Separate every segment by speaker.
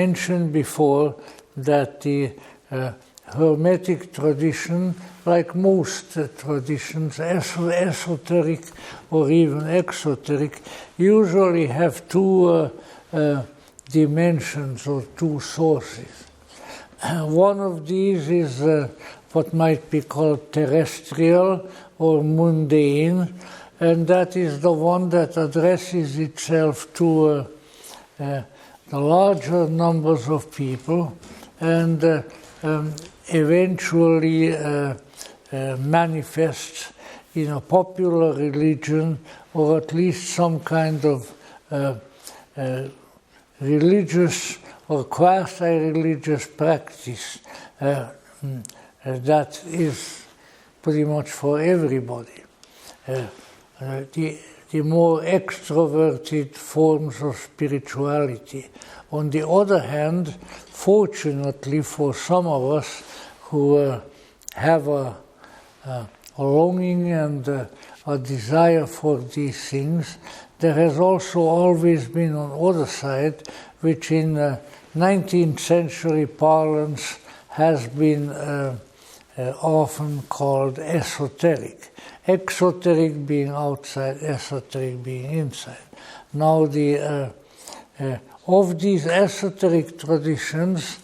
Speaker 1: mentioned before that the Hermetic tradition, like most traditions, esoteric or even exoteric, usually have two dimensions or two sources. One of these is what might be called terrestrial or mundane, and that is the one that addresses itself to the larger numbers of people and eventually manifests in a popular religion or at least some kind of religious or quasi-religious practice that is pretty much for everybody. The more extroverted forms of spirituality. On the other hand, fortunately for some of us who have a longing and a desire for these things, there has also always been on the other side, which in 19th century parlance has been often called esoteric. Exoteric being outside, esoteric being inside. Now, of these esoteric traditions,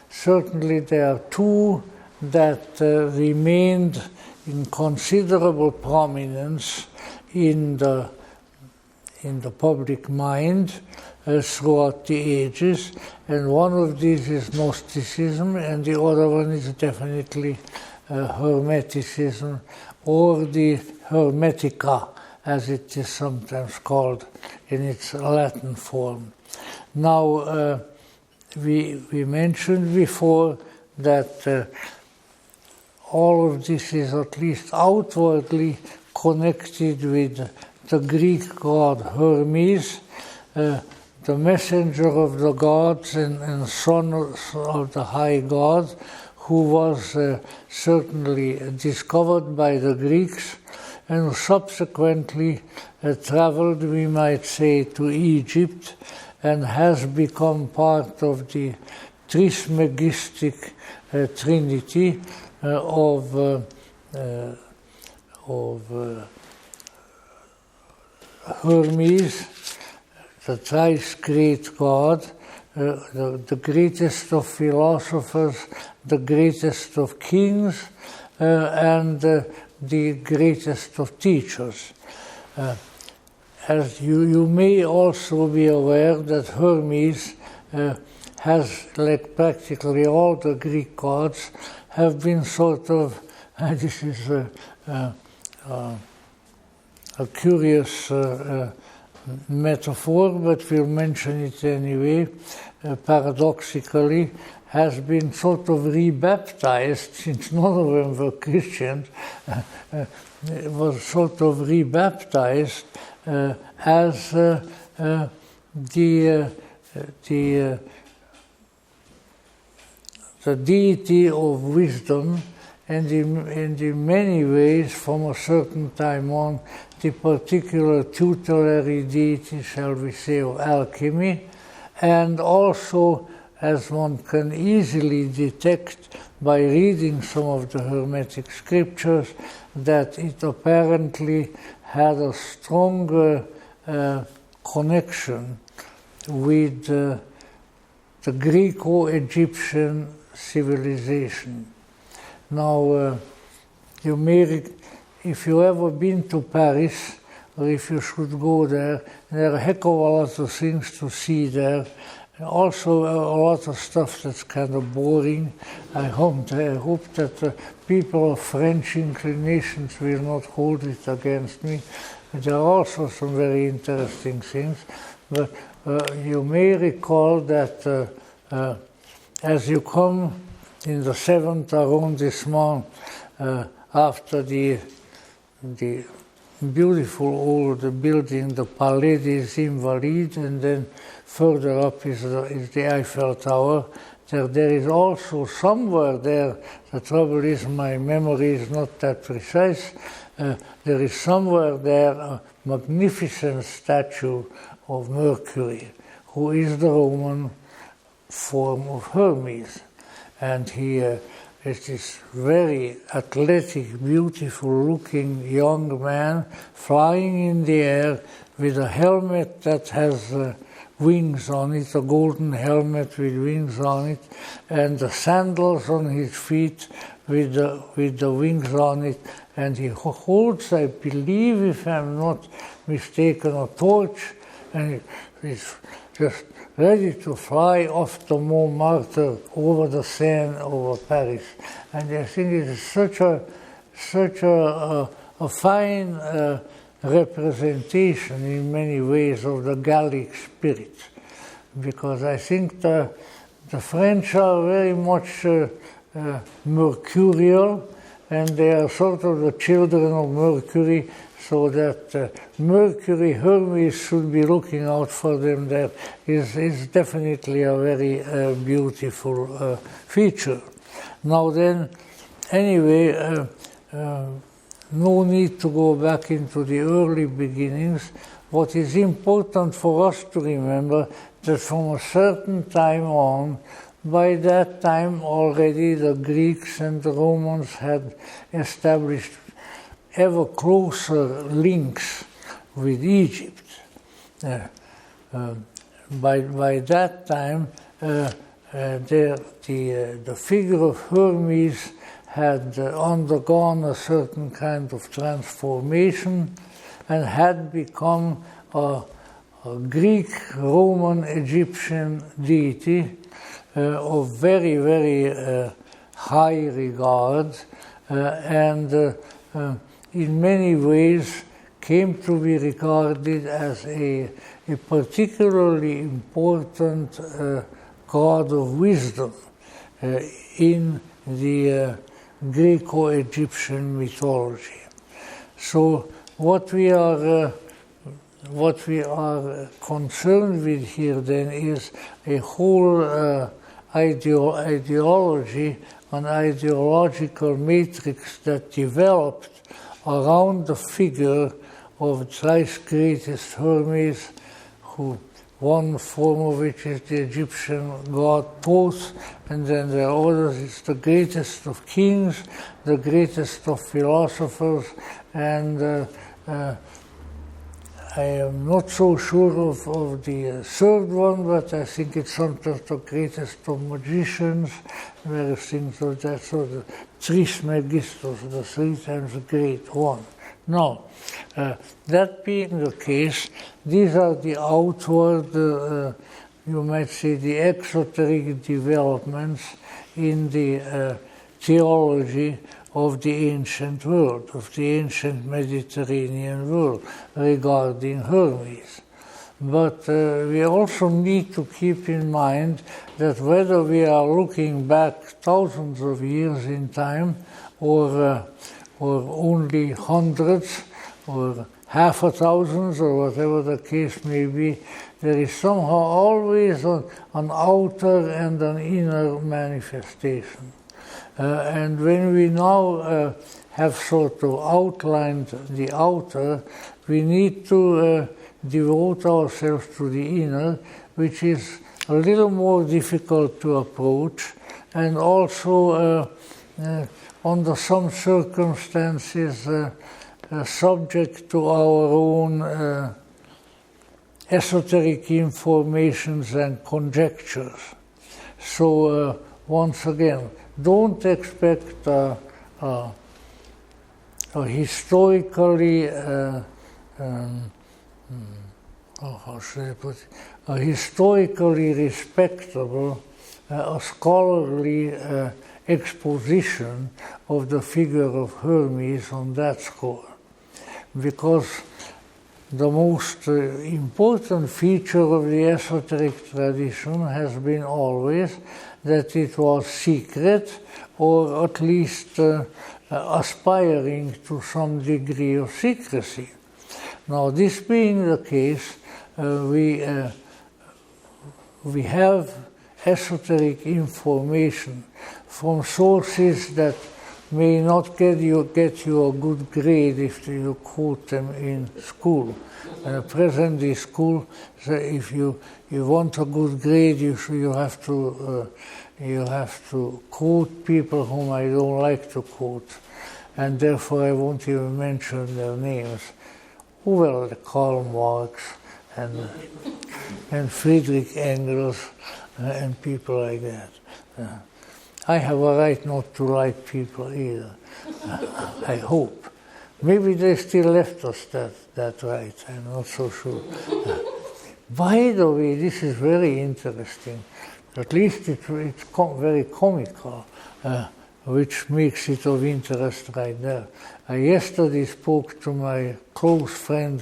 Speaker 1: certainly there are two that remained in considerable prominence in the public mind throughout the ages, and one of these is Gnosticism, and the other one is definitely Hermeticism, or the Hermetica, as it is sometimes called in its Latin form. Now, we mentioned before that all of this is at least outwardly connected with the Greek god Hermes, the messenger of the gods and son of the high god, who was certainly discovered by the Greeks and subsequently traveled, we might say, to Egypt and has become part of the Trismegistic Trinity of Hermes, the thrice great god, the greatest of philosophers, the greatest of kings, and the greatest of teachers. As you may also be aware that Hermes has, like practically all the Greek gods, have been sort of, this is a curious metaphor, but we'll mention it anyway, paradoxically, has been sort of rebaptized, since none of them were Christians, was sort of rebaptized as the deity of wisdom, and in many ways, from a certain time on, the particular tutelary deity, shall we say, of alchemy, and also, as one can easily detect by reading some of the Hermetic scriptures, that it apparently had a stronger connection with the Greco-Egyptian civilization. Now, you may, if you've ever been to Paris, or if you should go there are a heck of a lot of things to see there. Also, a lot of stuff that's kind of boring. I hope that people of French inclinations will not hold it against me. There are also some very interesting things. But you may recall that as you come in the 7th arrondissement after the beautiful old building, the Palais des Invalides, and then further up is the Eiffel Tower. There is also somewhere there, the trouble is my memory is not that precise, there is somewhere there a magnificent statue of Mercury, who is the Roman form of Hermes. And he is this very athletic, beautiful-looking young man flying in the air with a helmet that has wings on it, a golden helmet with wings on it, and the sandals on his feet with the wings on it. And he holds, I believe, if I'm not mistaken, a torch, and he's just ready to fly off to Montmartre over the Seine, over Paris. And I think it is such a fine representation in many ways of the Gallic spirit, because I think the French are very much mercurial, and they are sort of the children of Mercury, so that Mercury, Hermes should be looking out for them. That is definitely a very beautiful feature. Now then, anyway, no need to go back into the early beginnings. What is important for us to remember that from a certain time on, by that time already the Greeks and the Romans had established ever closer links with Egypt. By that time, the figure of Hermes had undergone a certain kind of transformation and had become a Greek, Roman, Egyptian deity of very, very high regard, and in many ways came to be regarded as a particularly important god of wisdom in the Greco-Egyptian mythology. So what we are concerned with here then is a whole ideology, an ideological matrix that developed around the figure of thrice greatest Hermes, who one form of which is the Egyptian god Thoth, and then there are others. It's the greatest of kings, the greatest of philosophers, and I am not so sure of the third one, but I think it's sometimes the greatest of magicians, various things of that sort. So Trismegistus, the 3 times great one. Now, that being the case, these are the outward, you might say, the exoteric developments in the theology of the ancient world, of the ancient Mediterranean world regarding Hermes. But we also need to keep in mind that whether we are looking back thousands of years in time, or only hundreds, or half a thousand, or whatever the case may be, there is somehow always an outer and an inner manifestation. And when we now have sort of outlined the outer, we need to devote ourselves to the inner, which is a little more difficult to approach, and also under some circumstances subject to our own esoteric informations and conjectures. So once again, don't expect a historically, how should I put it, a historically respectable, a scholarly exposition of the figure of Hermes on that score. Because the most important feature of the esoteric tradition has been always that it was secret, or at least aspiring to some degree of secrecy. Now, this being the case, we have esoteric information from sources that may not get you a good grade if you quote them in school. Presently, school, if you want a good grade, you have to quote people whom I don't like to quote, and therefore I won't even mention their names. Well, Karl Marx and Friedrich Engels and people like that. I have a right not to like people either. I hope. Maybe they still left us that right. I'm not so sure. By the way, this is very interesting. At least it's very comical, which makes it of interest right there. I yesterday spoke to my close friend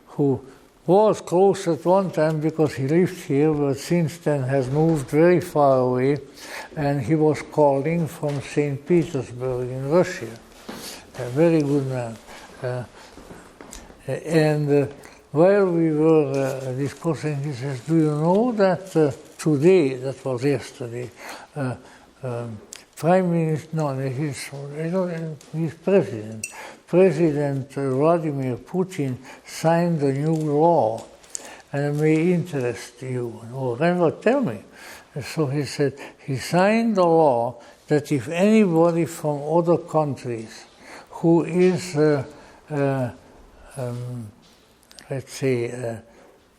Speaker 1: who was close at one time because he lived here, but since then has moved very far away, and he was calling from St. Petersburg in Russia. A very good man. While we were discussing, he says, do you know that today, that was yesterday, Prime Minister, no, he's President Vladimir Putin signed a new law, and it may interest you, or never tell me. And so he said, he signed a law that if anybody from other countries who is, let's say,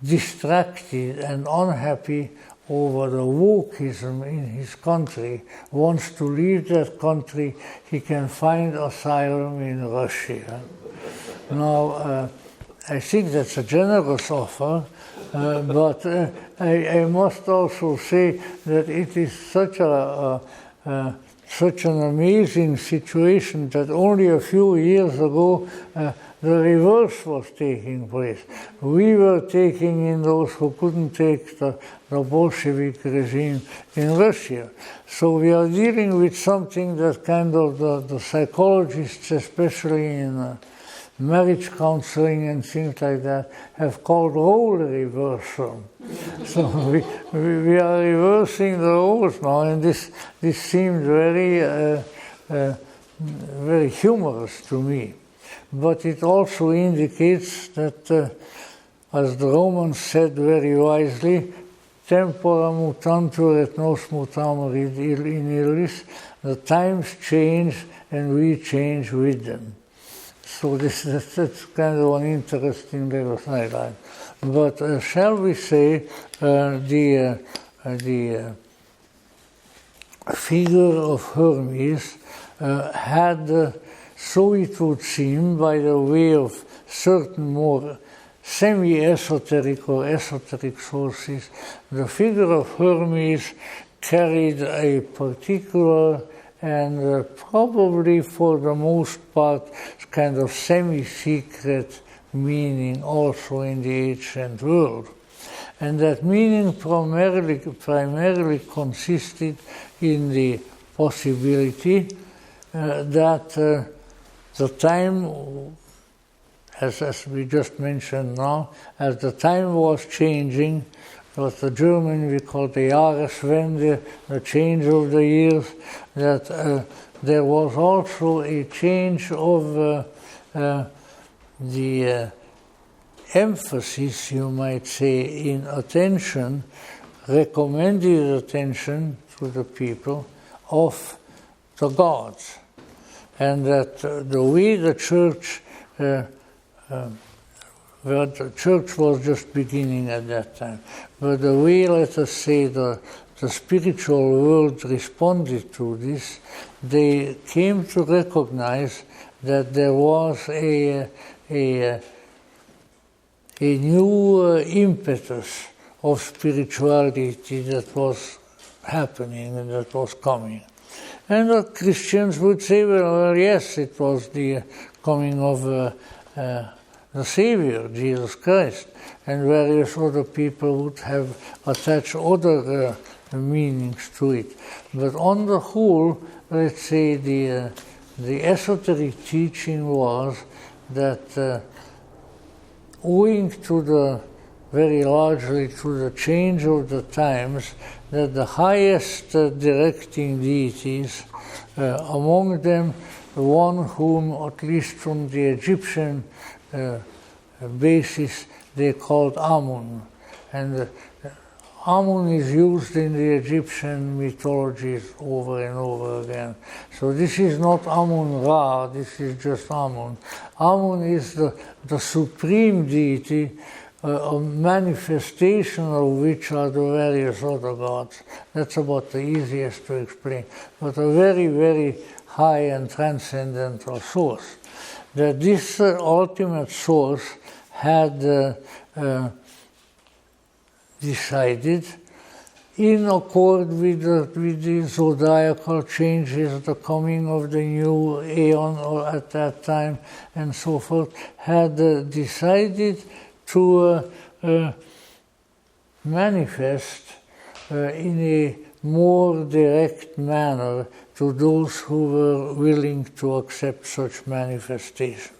Speaker 1: distracted and unhappy over the wokeism in his country, wants to leave that country, he can find asylum in Russia. Now, I think that's a generous offer, but I must also say that it is such an amazing situation that only a few years ago the reverse was taking place. We were taking in those who couldn't take the Bolshevik regime in Russia. So we are dealing with something that kind of the psychologists, especially in marriage counseling and things like that, have called role reversal. So we are reversing the roles now, and this seemed very humorous to me. But it also indicates that, as the Romans said very wisely, tempora mutantur et nos mutamur in illis, the times change and we change with them. So that's kind of an interesting little sideline. But shall we say the figure of Hermes had, so it would seem, by the way of certain more semi-esoteric or esoteric sources, the figure of Hermes carried a particular and probably for the most part kind of semi-secret meaning also in the ancient world. And that meaning primarily consisted in the possibility that the time, as we just mentioned now, as the time was changing, what the German we call the Jahreswende, the change of the years, that there was also a change of the emphasis, you might say, in attention, recommended attention to the people of the gods. And that the way the church, well, the church was just beginning at that time, but the way, let us say, the spiritual world responded to this, they came to recognize that there was a new impetus of spirituality that was happening and that was coming. And the Christians would say, well, yes, it was the coming of the Savior, Jesus Christ, and various other people would have attached other meanings to it. But on the whole, let's say the esoteric teaching was that owing to the, very largely to the change of the times, that the highest directing deities, among them the one whom, at least from the Egyptian basis, they called Amun. And Amun is used in the Egyptian mythologies over and over again. So this is not Amun Ra, this is just Amun. Amun is the supreme deity, a manifestation of which are the various other gods. That's about the easiest to explain. But a very, very high and transcendental source. That this ultimate source had decided, in accord with the zodiacal changes, the coming of the new aeon or at that time and so forth, had decided to manifest in a more direct manner to those who were willing to accept such manifestation.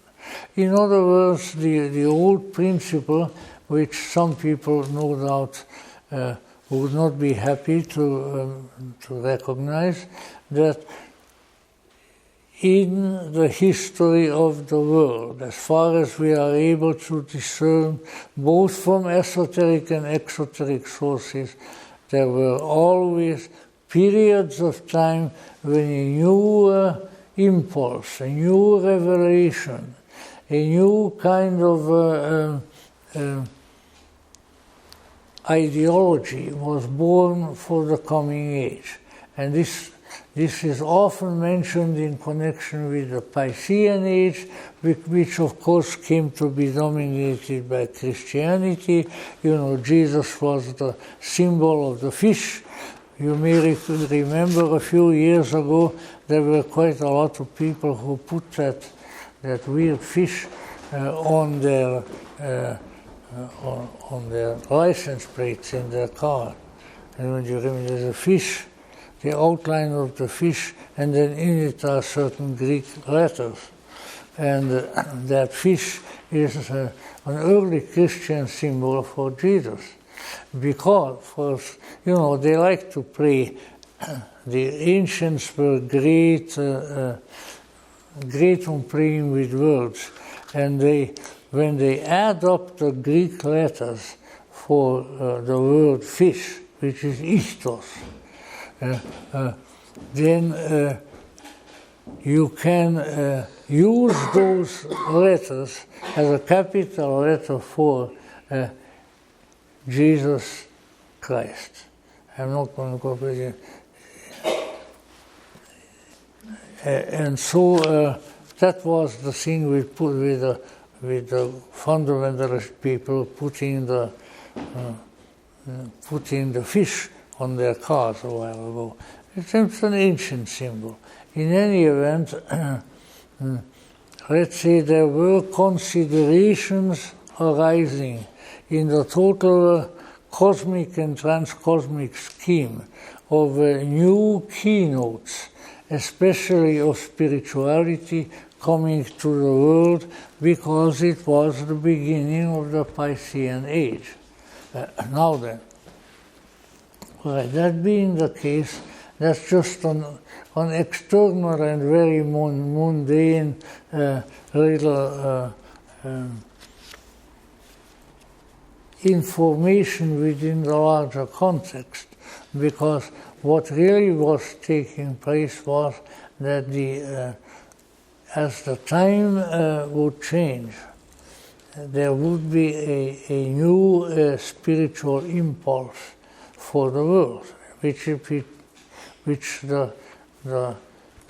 Speaker 1: In other words, the old principle, which some people no doubt would not be happy to recognize, that in the history of the world, as far as we are able to discern both from esoteric and exoteric sources, there were always periods of time when a new impulse, a new revelation, a new kind of ideology was born for the coming age. And this is often mentioned in connection with the Piscean age, which of course came to be dominated by Christianity. You know, Jesus was the symbol of the fish. You may remember a few years ago there were quite a lot of people who put that weird fish on their license plates in their car. And when you remember, there's a fish, the outline of the fish, and then in it are certain Greek letters. And that fish is an early Christian symbol for Jesus. Because, you know, they like to pray. The ancients were great on playing with words. And when they add up the Greek letters for the word fish, which is istos, then you can use those letters as a capital letter for Jesus Christ. I'm not going to go with it. And so that was the thing we put with the fundamentalist people putting the fish on their cars a while ago. It's an ancient symbol. In any event, let's say there were considerations arising in the total cosmic and transcosmic scheme of new keynotes, especially of spirituality, coming to the world, because it was the beginning of the Piscean age. Now then, right, that being the case, that's just an external and very mundane little information within the larger context, because what really was taking place was that as the time would change, there would be a new spiritual impulse for the world, which the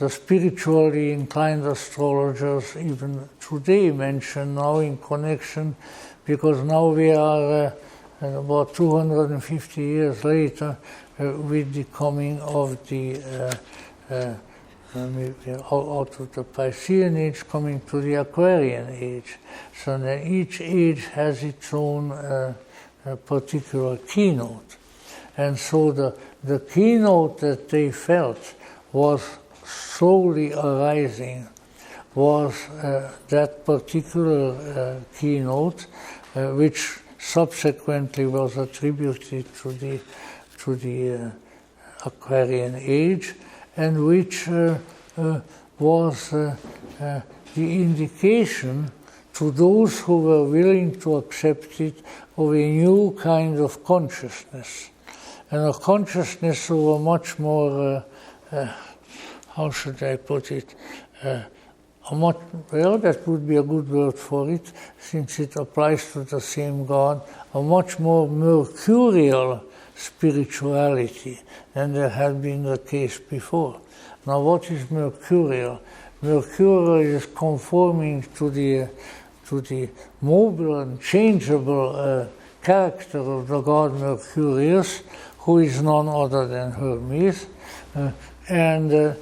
Speaker 1: spiritually inclined astrologers even today mention now in connection, because now we are about 250 years later with the coming of the out of the Piscean age coming to the Aquarian age. So then each age has its own particular keynote. And so the keynote that they felt was slowly arising was that particular keynote, which subsequently was attributed to the Aquarian age, and which was the indication to those who were willing to accept it of a new kind of consciousness, and a consciousness of a much more, how should I put it, well, that would be a good word for it, since it applies to the same God, a much more mercurial spirituality than there had been the case before. Now, what is mercurial? Mercurial is conforming to the mobile and changeable character of the god Mercurius, who is none other than Hermes, and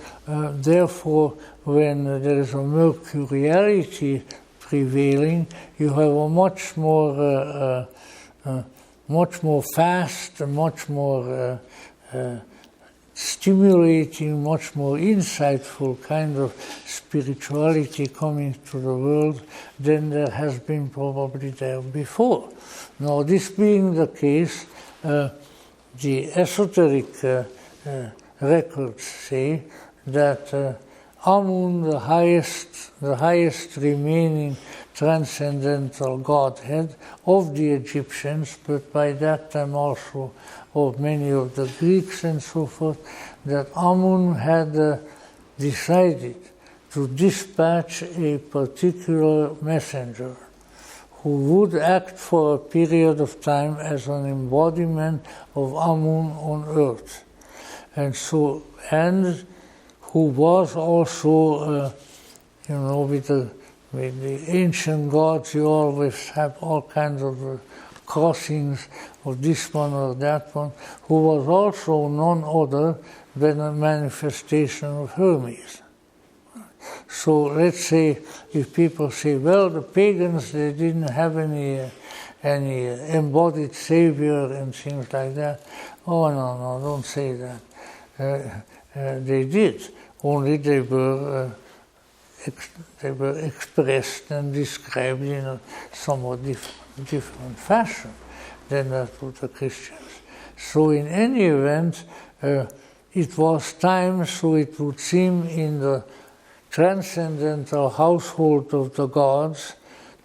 Speaker 1: therefore, when there is a mercuriality prevailing, you have a much more fast, and much more stimulating, much more insightful kind of spirituality coming to the world than there has been probably there before. Now, this being the case, the esoteric records say that Amun, the highest remaining transcendental godhead of the Egyptians, but by that time also of many of the Greeks and so forth, that Amun had decided to dispatch a particular messenger who would act for a period of time as an embodiment of Amun on earth. And who was also, with the ancient gods, you always have all kinds of crossings of this one or that one, who was also none other than a manifestation of Hermes. So let's say if people say, well, the pagans, they didn't have any embodied savior and things like that. Oh, no, don't say that. They did, only they were expressed and described in a somewhat different fashion than that of the Christians. So in any event, it was time, so it would seem, in the transcendental household of the gods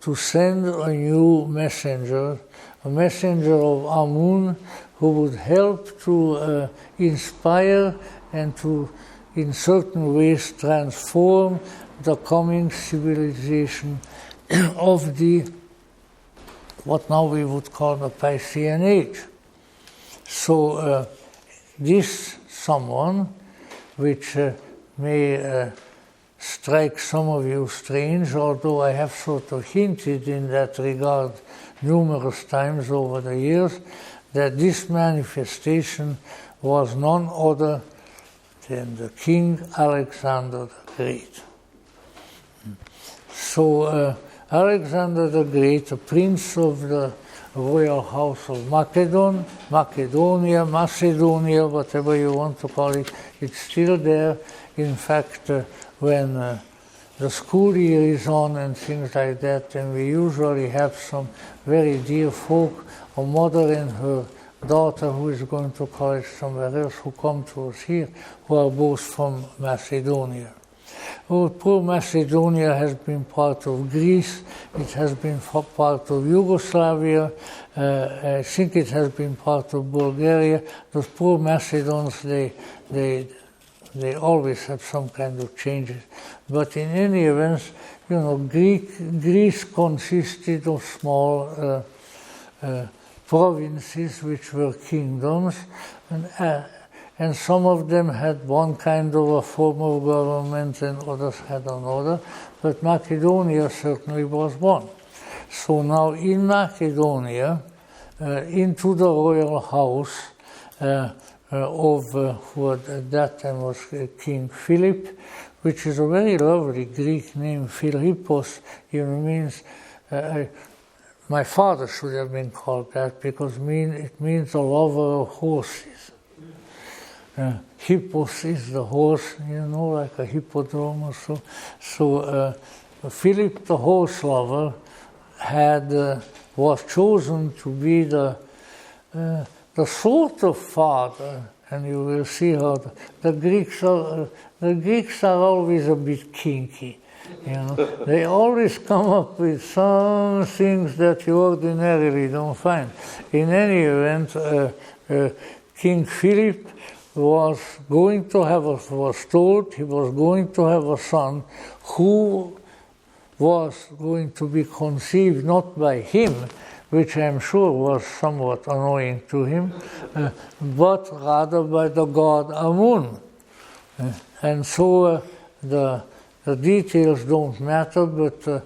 Speaker 1: to send a new messenger, a messenger of Amun, who would help to inspire and to, in certain ways, transform the coming civilization of what now we would call the Piscean Age. So this someone, which may strike some of you strange, although I have sort of hinted in that regard numerous times over the years, that this manifestation was none other than the King Alexander the Great. So Alexander the Great, a prince of the royal house of Macedonia, whatever you want to call it, it's still there. In fact, when the school year is on and things like that, and we usually have some very dear folk, a mother and her daughter who is going to college somewhere else, who come to us here, who are both from Macedonia. Oh, poor Macedonia has been part of Greece, it has been part of Yugoslavia, I think it has been part of Bulgaria. Those poor Macedons, they always have some kind of changes. But in any event, Greece consisted of small provinces which were kingdoms, and some of them had one kind of a form of government and others had another, but Macedonia certainly was one. So now in Macedonia, into the royal house of who at that time was King Philip, which is a very lovely Greek name. Philippos, means, my father should have been called that because it means a lover of horses. Hippos is the horse, like a hippodrome or so. So Philip, the horse lover, was chosen to be the sort of father and you will see how the Greeks are always a bit kinky. You know, they always come up with some things that you ordinarily don't find. In any event, King Philip was told he was going to have a son who was going to be conceived not by him, which I'm sure was somewhat annoying to him, but rather by the god Amun. And so the details don't matter, but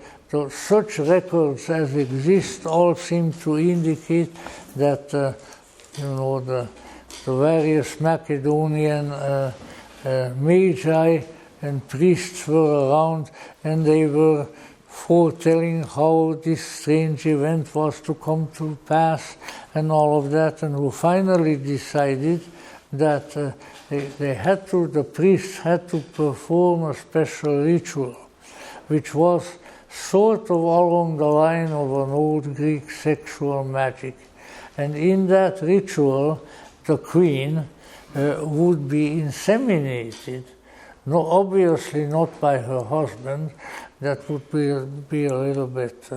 Speaker 1: such records as exist all seem to indicate that the various Macedonian magi and priests were around, and they were foretelling how this strange event was to come to pass and all of that, and who finally decided that the priests had to perform a special ritual, which was sort of along the line of an old Greek sexual magic. And in that ritual, the queen would be inseminated, obviously not by her husband. That would be a little bit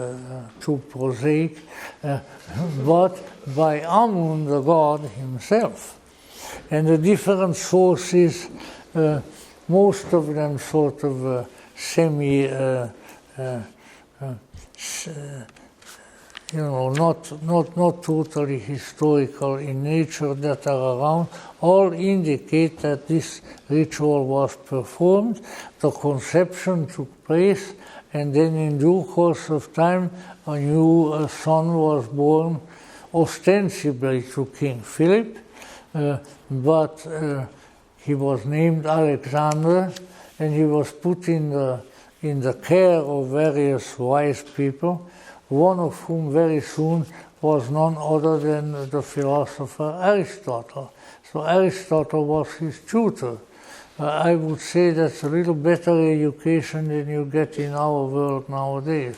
Speaker 1: too prosaic, but by Amun, the god himself. And the different sources, most of them sort of not totally historical in nature, that are around, all indicate that this ritual was performed, the conception took place, and then in due course of time a new son was born, ostensibly to King Philip, but he was named Alexander, and he was put in the care of various wise people, one of whom very soon was none other than the philosopher Aristotle. So Aristotle was his tutor. I would say that's a little better education than you get in our world nowadays.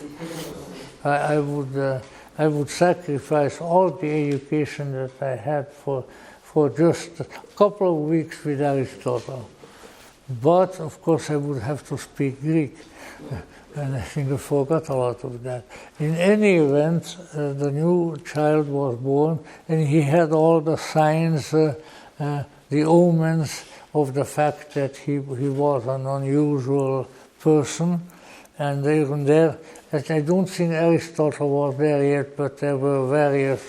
Speaker 1: I would sacrifice all the education that I had for just a couple of weeks with Aristotle. But, of course, I would have to speak Greek. And I think I forgot a lot of that. In any event, the new child was born, and he had all the signs, the omens of the fact that he was an unusual person. And even there, I don't think Aristotle was there yet, but there were various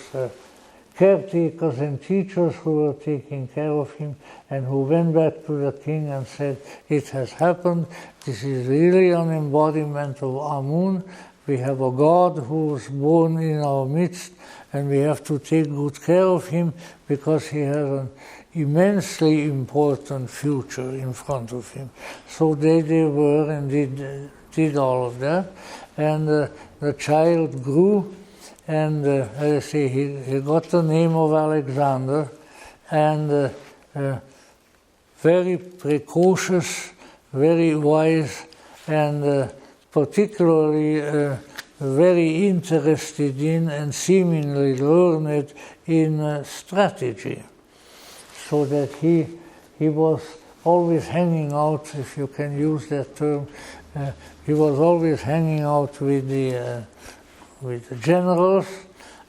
Speaker 1: caretakers and teachers who were taking care of him, and who went back to the king and said, it has happened, this is really an embodiment of Amun, we have a god who was born in our midst, and we have to take good care of him because he has an immensely important future in front of him. So they were and did all of that, and the child grew, and as I say, he got the name of Alexander, and very precocious, very wise, and particularly very interested in and seemingly learned in strategy. So that he was always hanging out, if you can use that term, he was always hanging out with the generals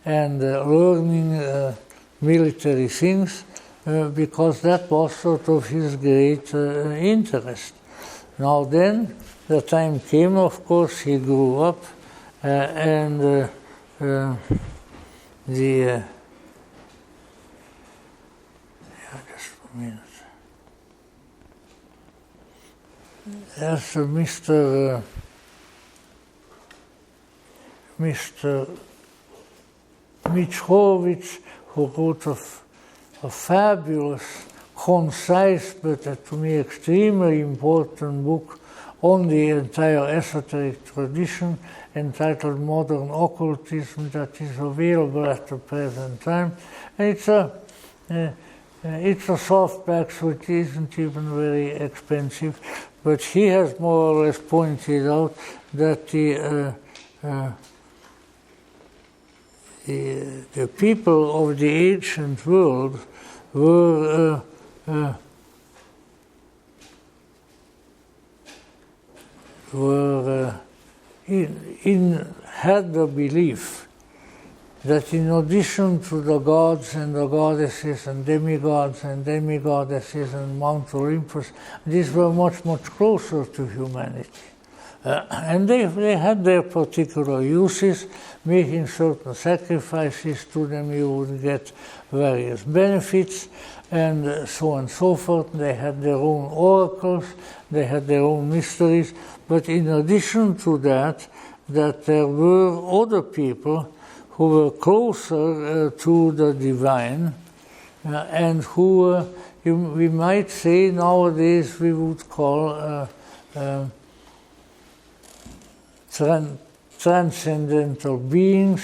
Speaker 1: and learning military things, because that was sort of his great interest. Now then, the time came, of course, he grew up, and just a minute. As Mr. Mitch Horowitz, who wrote a fabulous, concise, but to me extremely important book on the entire esoteric tradition, entitled Modern Occultism, that is available at the present time. And it's a softback, so it isn't even very expensive, but he has more or less pointed out that the people of the ancient world were had the belief that in addition to the gods and the goddesses and demigods and demigoddesses and Mount Olympus, these were much, much closer to humanity. And they had their particular uses. Making certain sacrifices to them, you would get various benefits, and so on and so forth. They had their own oracles, they had their own mysteries, but in addition to that there were other people who were closer to the divine, and who we might say nowadays we would call transcendental beings,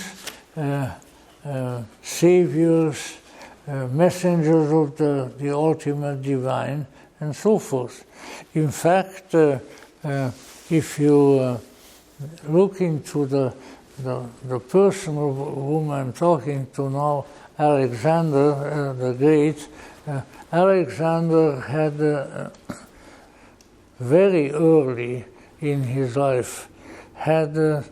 Speaker 1: saviors, messengers of the ultimate divine, and so forth. In fact, if you look into the person of whom I'm talking to now, Alexander the Great, Alexander had very early in his life had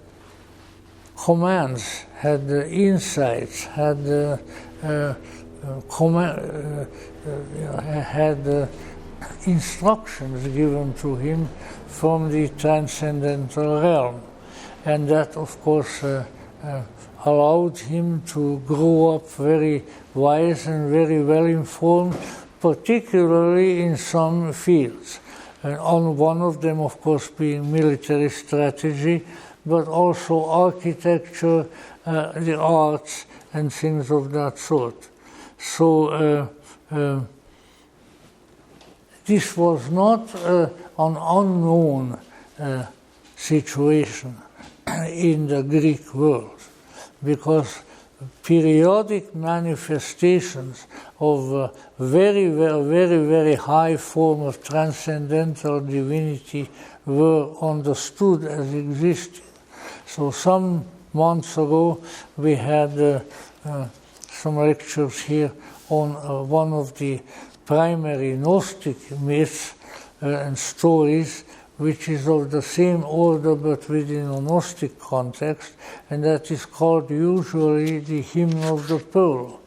Speaker 1: commands, had insights, had instructions given to him from the transcendental realm. And that, of course, allowed him to grow up very wise and very well informed, particularly in some fields. And on one of them, of course, being military strategy, but also architecture, the arts, and things of that sort. So this was not an unknown situation in the Greek world, because periodic manifestations of very, very high form of transcendental divinity were understood as existing. So some months ago we had some lectures here on one of the primary Gnostic myths and stories, which is of the same order but within a Gnostic context, and that is called usually the Hymn of the Pearl.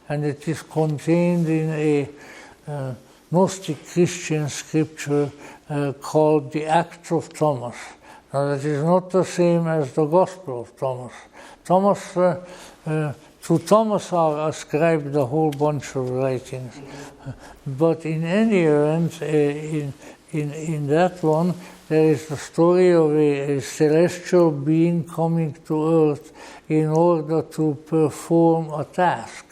Speaker 1: And it is contained in a Gnostic Christian scripture called the Acts of Thomas. Now that is not the same as the Gospel of Thomas. To Thomas are ascribed a whole bunch of writings. But in any event, in that one, there is the story of a celestial being coming to earth in order to perform a task.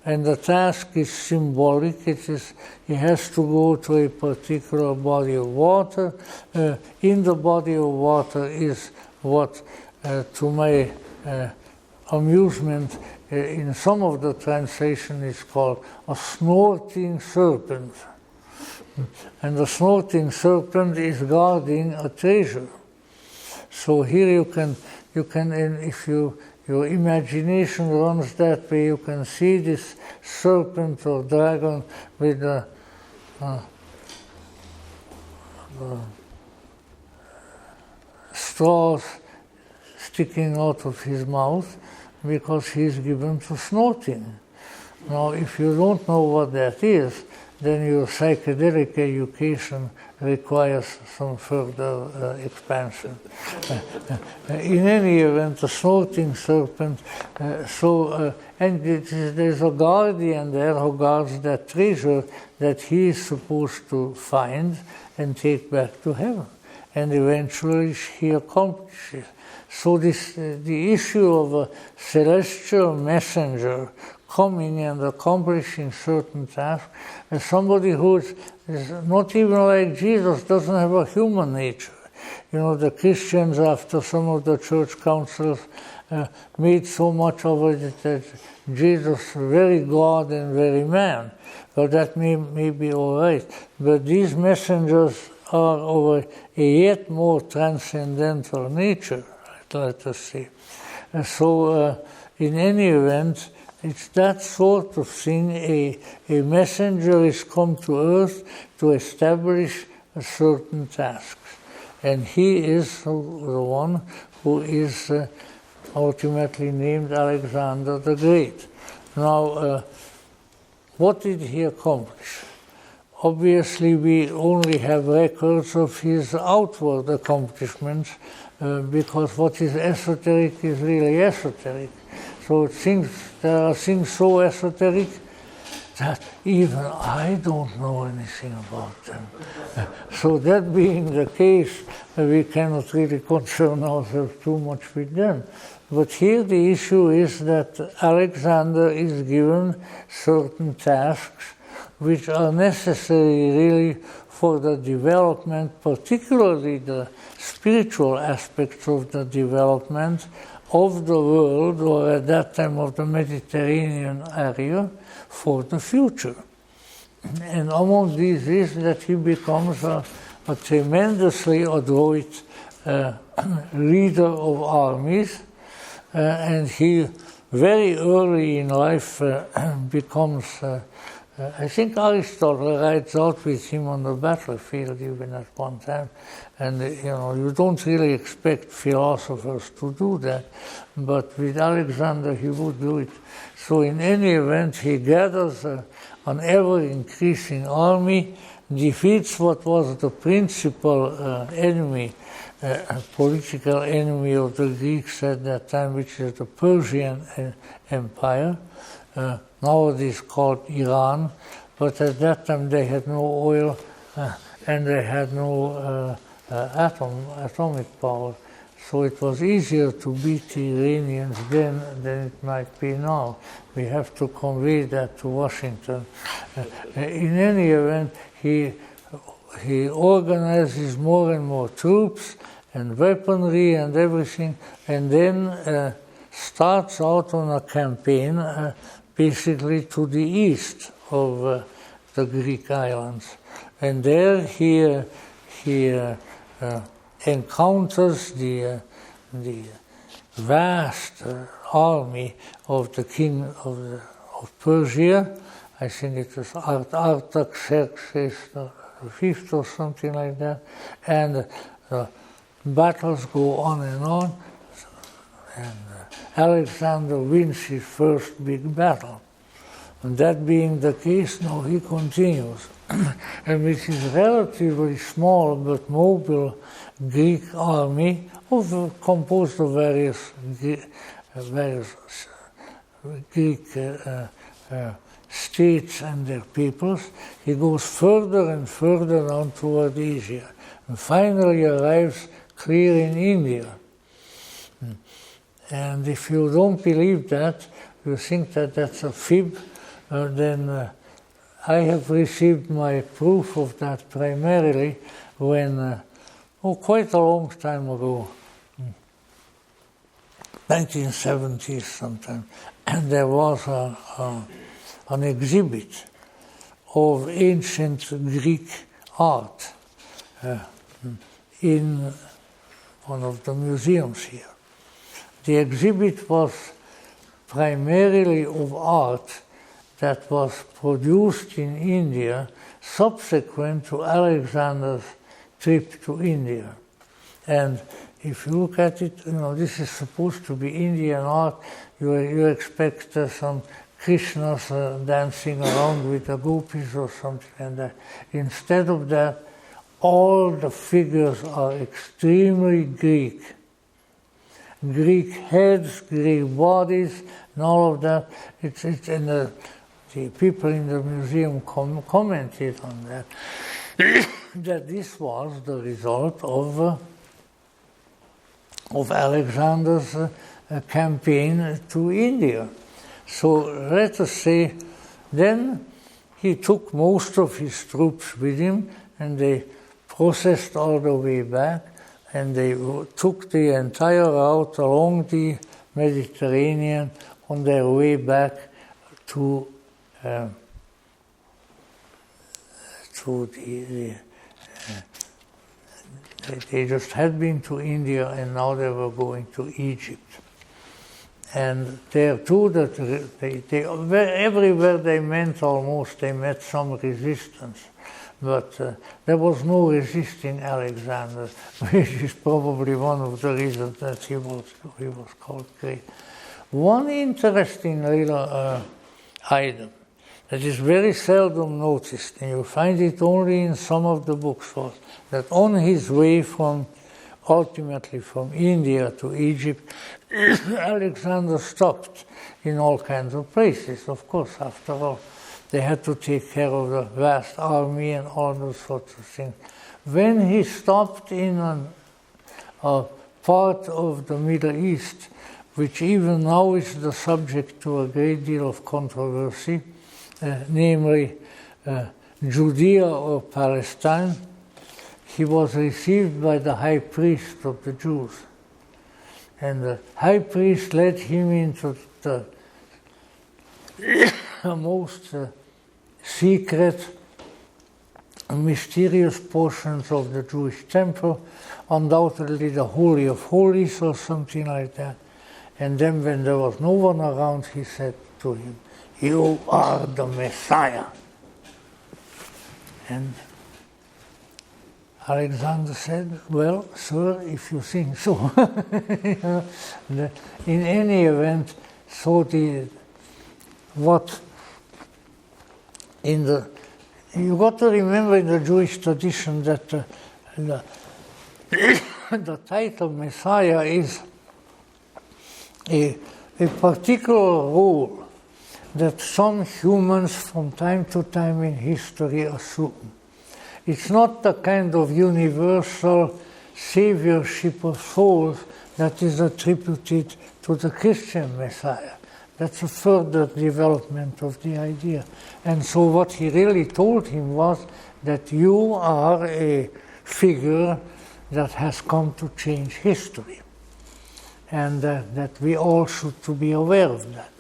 Speaker 1: And the task is symbolic. He has to go to a particular body of water. In the body of water is what, to my amusement, in some of the translation is called a snorting serpent. And the snorting serpent is guarding a treasure. So here you can, and if your imagination runs that way, you can see this serpent or dragon with the straws sticking out of his mouth, because he's given to snorting. Now, if you don't know what that is, then your psychedelic education requires some further expansion. In any event, the snorting serpent, and there's a guardian there who guards that treasure that he is supposed to find and take back to heaven. And eventually he accomplishes. So the issue of a celestial messenger coming and accomplishing certain tasks, and somebody who is not even like Jesus, doesn't have a human nature. You know, the Christians, after some of the church councils, made so much of it that Jesus very God and very man. Well, that may be all right, but these messengers are of a yet more transcendental nature, let us say. So, in any event, it's that sort of thing. A messenger is come to earth to establish a certain task. And he is the one who is ultimately named Alexander the Great. Now, what did he accomplish? Obviously, we only have records of his outward accomplishments because what is esoteric is really esoteric. So there are things so esoteric that even I don't know anything about them. So that being the case, we cannot really concern ourselves too much with them. But here the issue is that Alexander is given certain tasks which are necessary really for the development, particularly the spiritual aspects of the development of the world, or at that time of the Mediterranean area, for the future. And among these is that he becomes a tremendously adroit leader of armies, and he very early in life becomes, I think Aristotle rides out with him on the battlefield even at one time, and you don't really expect philosophers to do that, but with Alexander he would do it. So in any event, he gathers an ever-increasing army, defeats what was the principal enemy, political enemy of the Greeks at that time, which is the Persian Empire, nowadays called Iran, but at that time they had no oil and they had no atomic power. So it was easier to beat the Iranians then than it might be now. We have to convey that to Washington. In any event, he organizes more and more troops and weaponry and everything, and then starts out on a campaign basically to the east of the Greek islands. And there he encounters the vast army of the king of Persia. I think it was Artaxerxes V or something like that. And battles go on, and Alexander wins his first big battle. And that being the case, now he continues. And with his relatively small but mobile Greek army, composed of various Greek states and their peoples, he goes further and further down toward Asia, and finally arrives clear in India. And if you don't believe that, you think that that's a fib, then I have received my proof of that primarily when, quite a long time ago, 1970s sometime, and there was an exhibit of ancient Greek art in one of the museums here. The exhibit was primarily of art that was produced in India subsequent to Alexander's trip to India. And if you look at it, this is supposed to be Indian art. You expect some Krishnas dancing around with the gopis or something like that. Instead of that, all the figures are extremely Greek. Greek heads, Greek bodies, and all of that. It's in the people in the museum commented on that, that this was the result of Alexander's campaign to India. So let us say, then he took most of his troops with him, and they processed all the way back, and they took the entire route along the Mediterranean on their way back to they just had been to India, and now they were going to Egypt. And there too, that everywhere they went almost, they met some resistance. But there was no resisting Alexander, which is probably one of the reasons that he was called great. One interesting little item that is very seldom noticed, and you find it only in some of the books, was that on his way ultimately from India to Egypt, Alexander stopped in all kinds of places. Of course, after all, they had to take care of the vast army and all those sorts of things. When he stopped in a part of the Middle East, which even now is the subject to a great deal of controversy, namely Judea or Palestine, he was received by the high priest of the Jews. And the high priest led him into the most secret and mysterious portions of the Jewish temple, undoubtedly the Holy of Holies or something like that. And then when there was no one around, he said to him, "You are the Messiah." And Alexander said, "Well, sir, if you think so." In any event, you got to remember in the Jewish tradition that the title Messiah is a particular role that some humans from time to time in history assume. It's not the kind of universal saviorship of souls that is attributed to the Christian Messiah. That's a further development of the idea. And so what he really told him was that you are a figure that has come to change history. And that we all should to be aware of that.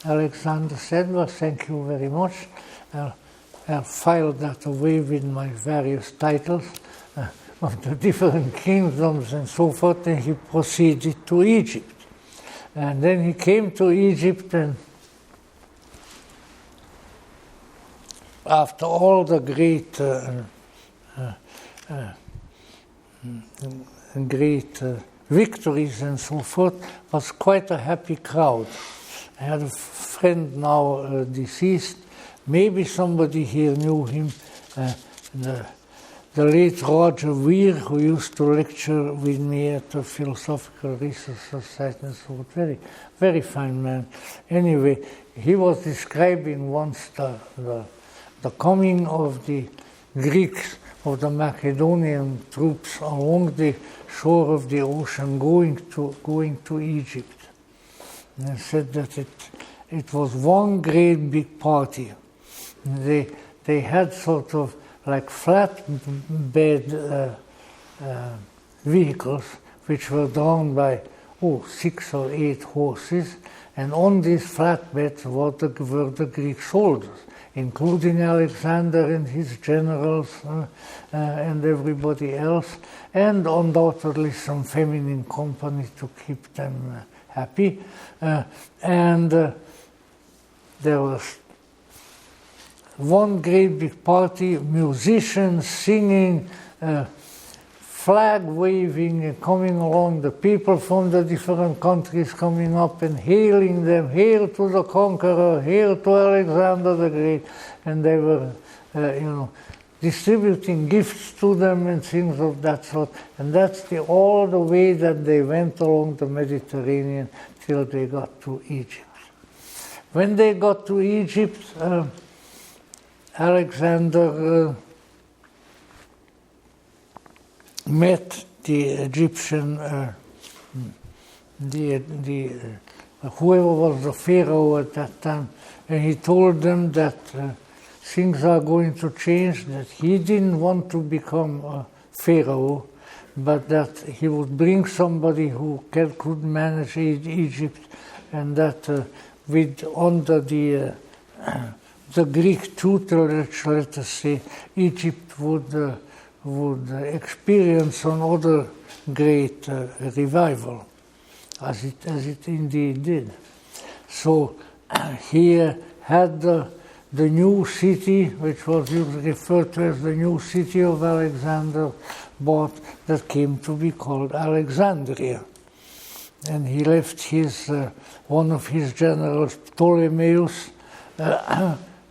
Speaker 1: Alexander said, "Well, thank you very much. I'll file that away with my various titles of the different kingdoms and so forth," and he proceeded to Egypt. And then he came to Egypt, and after all the great victories and so forth, was quite a happy crowd. I had a friend now deceased, maybe somebody here knew him, the late Roger Weir, who used to lecture with me at the Philosophical Research Society, and so forth. Very, very fine man. Anyway, he was describing once the coming of the Greeks, of the Macedonian troops along the shore of the ocean going to Egypt. And said that it was one great big party. They had sort of like flatbed vehicles which were drawn by 6 or 8 horses, and on these flatbeds were the Greek soldiers, including Alexander and his generals and everybody else, and undoubtedly some feminine company to keep them happy. And there was one great big party, musicians singing, flag waving, coming along, the people from the different countries coming up and hailing them, "Hail to the conqueror, hail to Alexander the Great." And they were, distributing gifts to them and things of that sort. And that's all the way that they went along the Mediterranean till they got to Egypt. When they got to Egypt, Alexander met the Egyptian, whoever was the pharaoh at that time, and he told them that things are going to change, that he didn't want to become a pharaoh, but that he would bring somebody who could manage Egypt, and that under the Greek tutelage, let us say, Egypt would experience another great revival. as it indeed did. So he had the new city, which was usually referred to as the new city of Alexander, but that came to be called Alexandria. And he left one of his generals, Ptolemaeus.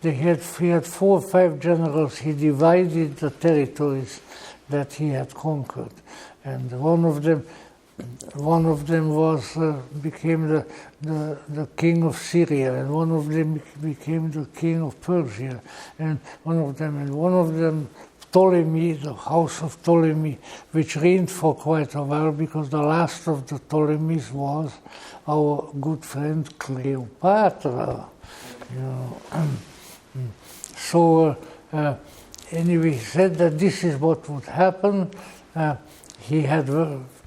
Speaker 1: He had 4 or 5 generals. He divided the territories that he had conquered, and one of them became the king of Syria, and one of them became the king of Persia, and one of them Ptolemy, the house of Ptolemy, which reigned for quite a while, because the last of the Ptolemies was our good friend Cleopatra. So anyway, he said that this is what would happen. He had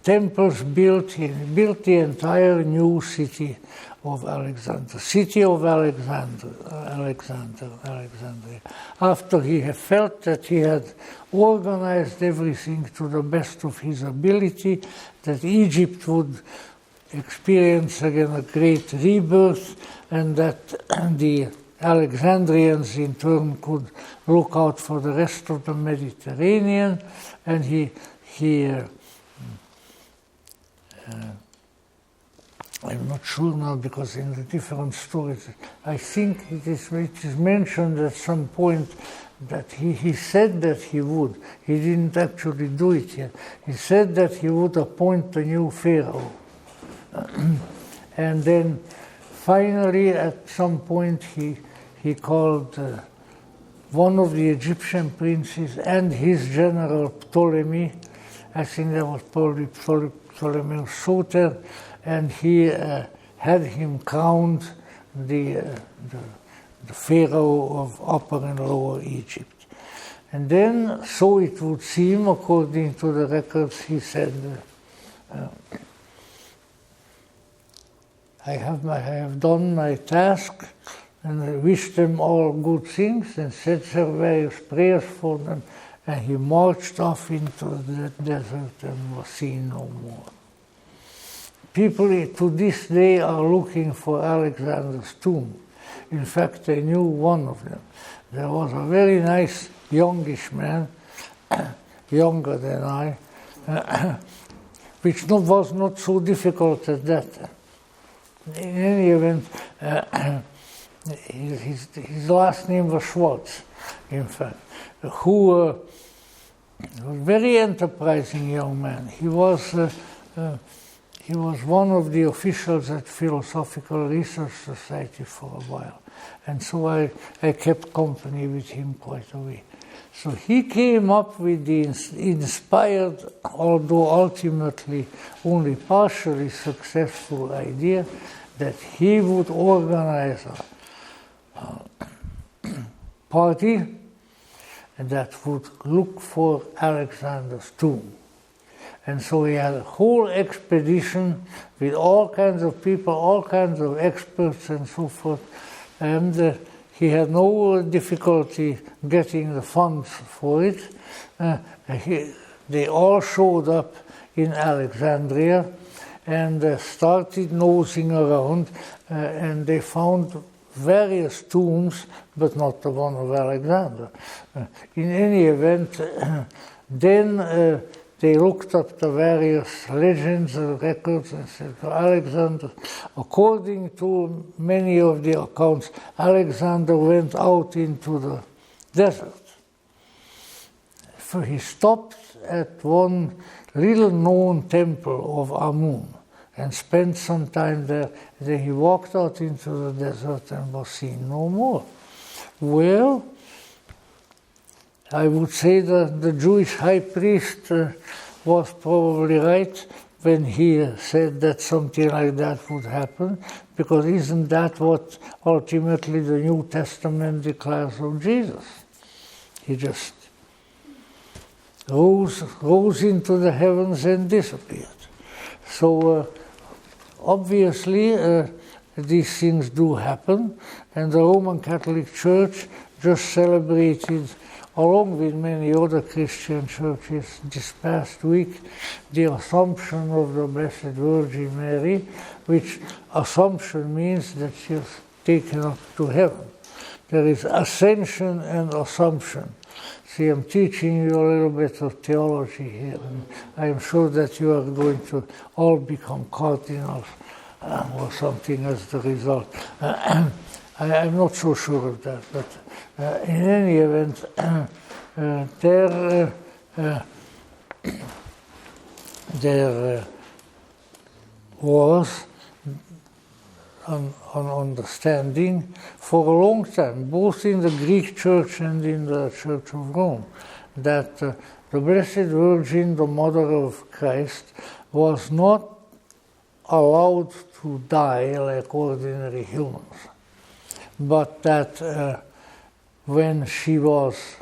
Speaker 1: temples built. He built the entire new city of Alexander, city of Alexandria. After he had felt that he had organized everything to the best of his ability, that Egypt would experience again a great rebirth, and that the Alexandrians in turn could look out for the rest of the Mediterranean, and I'm not sure now, because in the different stories, I think it is mentioned at some point that he said that he would. He didn't actually do it yet. He said that he would appoint a new pharaoh. And then finally, at some point, he called one of the Egyptian princes and his general Ptolemy. I think that was probably Ptolemy Soter, and he had him count the pharaoh of Upper and Lower Egypt. And then, so it would seem, according to the records, he said, I have done my task, and I wished them all good things, and said various prayers for them, and he marched off into the desert and was seen no more. People to this day are looking for Alexander's tomb. In fact, I knew one of them. There was a very nice youngish man, younger than I, which was not so difficult at that time. In any event, his last name was Schwartz, in fact, who was a very enterprising young man. He was one of the officials at Philosophical Research Society for a while, and so I kept company with him quite a way. So he came up with the inspired, although ultimately only partially successful idea that he would organize a party that would look for Alexander's tomb. And so he had a whole expedition with all kinds of people, all kinds of experts and so forth, and he had no difficulty getting the funds for it. They all showed up in Alexandria and started nosing around, and they found various tombs, but not the one of Alexander. In any event, then they looked up the various legends and records and said, Alexander, according to many of the accounts, Alexander went out into the desert. So he stopped at one little-known temple of Amun and spent some time there. Then he walked out into the desert and was seen no more. Well, I would say that the Jewish high priest was probably right when he said that something like that would happen, because isn't that what ultimately the New Testament declares of Jesus? He just rose into the heavens and disappeared. So obviously these things do happen, and the Roman Catholic Church just celebrated, along with many other Christian churches this past week, the Assumption of the Blessed Virgin Mary, which Assumption means that she was taken up to heaven. There is ascension and assumption. See, I'm teaching you a little bit of theology here, and I am sure that you are going to all become cardinals or something as the result. I'm not so sure of that, but in any event, there was an understanding for a long time, both in the Greek Church and in the Church of Rome, that the Blessed Virgin, the Mother of Christ, was not allowed to die like ordinary humans, but that when she was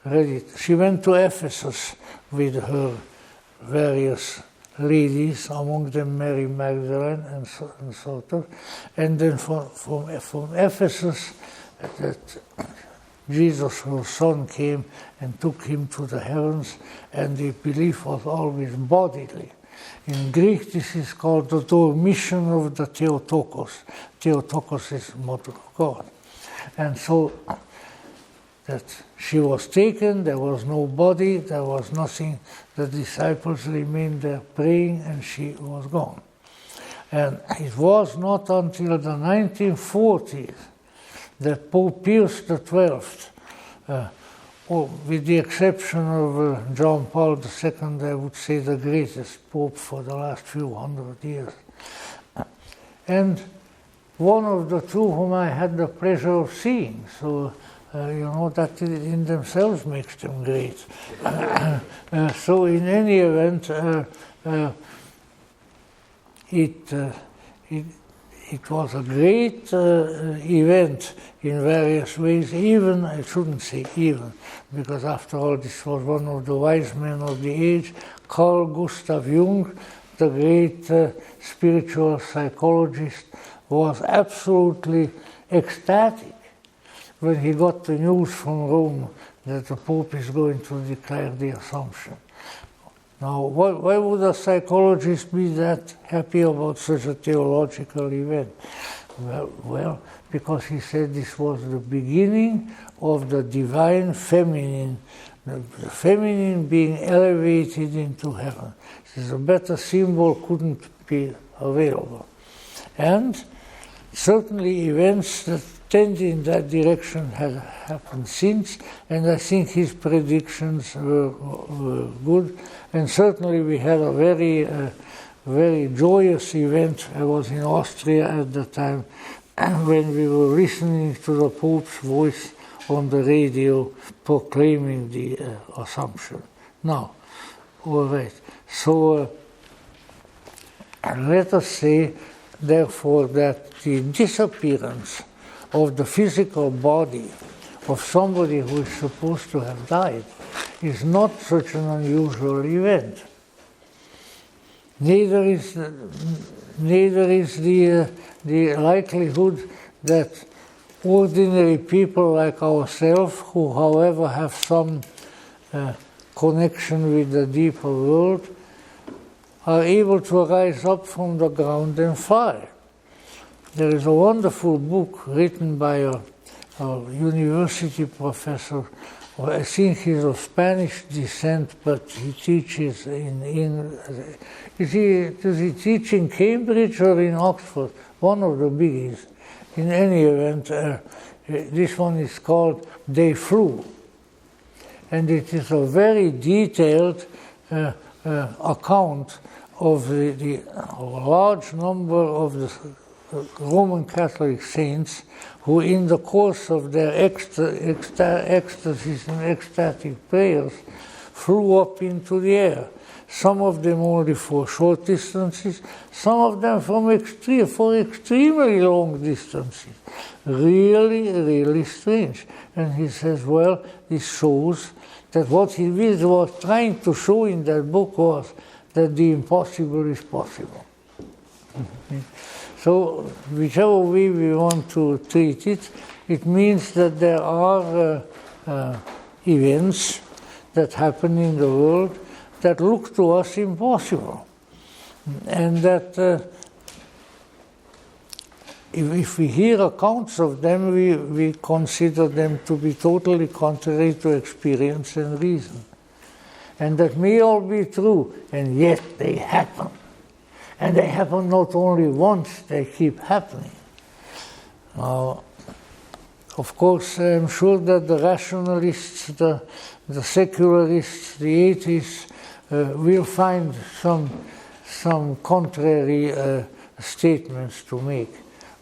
Speaker 1: ready, she went to Ephesus with her various ladies, among them Mary Magdalene and so forth, and then from Ephesus, that Jesus, her son, came and took him to the heavens, and the belief was always bodily. In Greek, this is called the dormition of the Theotokos. Theotokos is Mother of God. And so that she was taken, there was no body, there was nothing. The disciples remained there praying, and she was gone. And it was not until the 1940s that Pope Pius XII, with the exception of John Paul II, I would say the greatest pope for the last few hundred years, and one of the two whom I had the pleasure of seeing, so that in themselves makes them great. So in any event, it was a great event in various ways, even, I shouldn't say even, because after all this was one of the wise men of the age, Carl Gustav Jung, the great spiritual psychologist, was absolutely ecstatic when he got the news from Rome that the Pope is going to declare the Assumption. Now, why would a psychologist be that happy about such a theological event? Well, because he said this was the beginning of the divine feminine, the feminine being elevated into heaven. This is a better symbol couldn't be available. And certainly events that tend in that direction have happened since, and I think his predictions were good. And certainly we had a very joyous event. I was in Austria at the time when we were listening to the Pope's voice on the radio proclaiming the Assumption. Now, all right, so let us say, therefore, that the disappearance of the physical body of somebody who is supposed to have died is not such an unusual event. Neither is the likelihood that ordinary people like ourselves, who however have some connection with the deeper world, are able to rise up from the ground and fly. There is a wonderful book written by a university professor. Well, I think he's of Spanish descent, but he teaches does he teach in Cambridge or in Oxford? One of the biggies. In any event, this one is called They Flew. And it is a very detailed account of a large number of the Roman Catholic saints who, in the course of their ecstasies and ecstatic prayers, flew up into the air. Some of them only for short distances, some of them for extremely long distances. Really, really strange. And he says, well, this shows that what he was trying to show in that book was that the impossible is possible. So whichever way we want to treat it, it means that there are events that happen in the world that look to us impossible. And that if we hear accounts of them, we consider them to be totally contrary to experience and reason. And that may all be true, and yet they happen. And they happen not only once, they keep happening. Now, of course, I'm sure that the rationalists, the secularists, the atheists will find some contrary statements to make.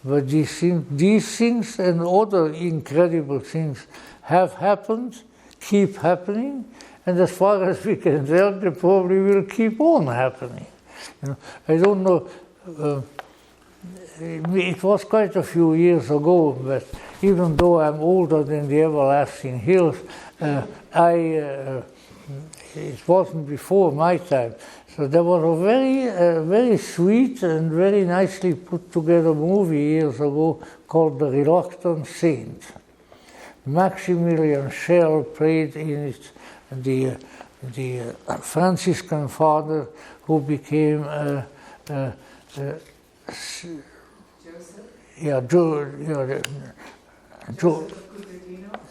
Speaker 1: But these things and other incredible things have happened, keep happening, and as far as we can tell, they probably will keep on happening. You know, I don't know, it was quite a few years ago, but even though I'm older than the everlasting hills, it wasn't before my time. So there was a very sweet and very nicely put together movie years ago called The Reluctant Saint. Maximilian Schell played in it the Franciscan father who became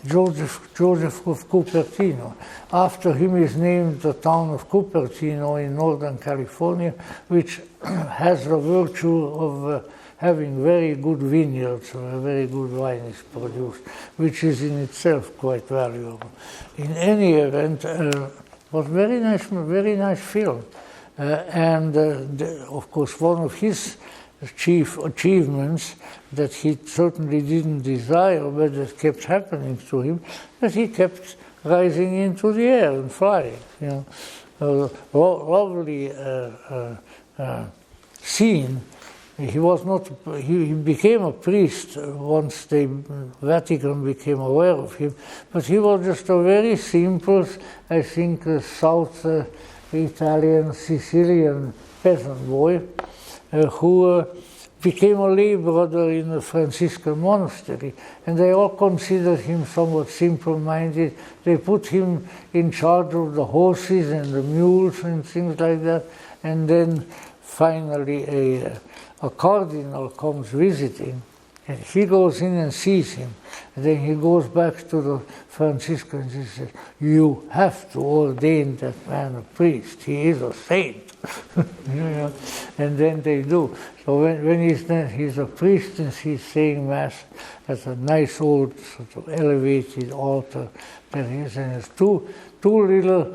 Speaker 1: Joseph of Cupertino. After him is named the town of Cupertino in Northern California, which has the virtue of having very good vineyards, where very good wine is produced, which is in itself quite valuable. In any event, it was very nice film. Of course, one of his chief achievements that he certainly didn't desire, but that kept happening to him, that he kept rising into the air and flying. You know, lovely scene. He became a priest once the Vatican became aware of him, but he was just a very simple, I think, South Italian, Sicilian peasant boy who became a lay brother in a Franciscan monastery, and they all considered him somewhat simple-minded. They put him in charge of the horses and the mules and things like that, and then finally a cardinal comes visiting, and he goes in and sees him. And then he goes back to the Franciscans and says, "You have to ordain that man a priest. He is a saint." You know? And then they do. So when he's a priest and he's saying Mass at a nice old sort of elevated altar, there is, and there's two little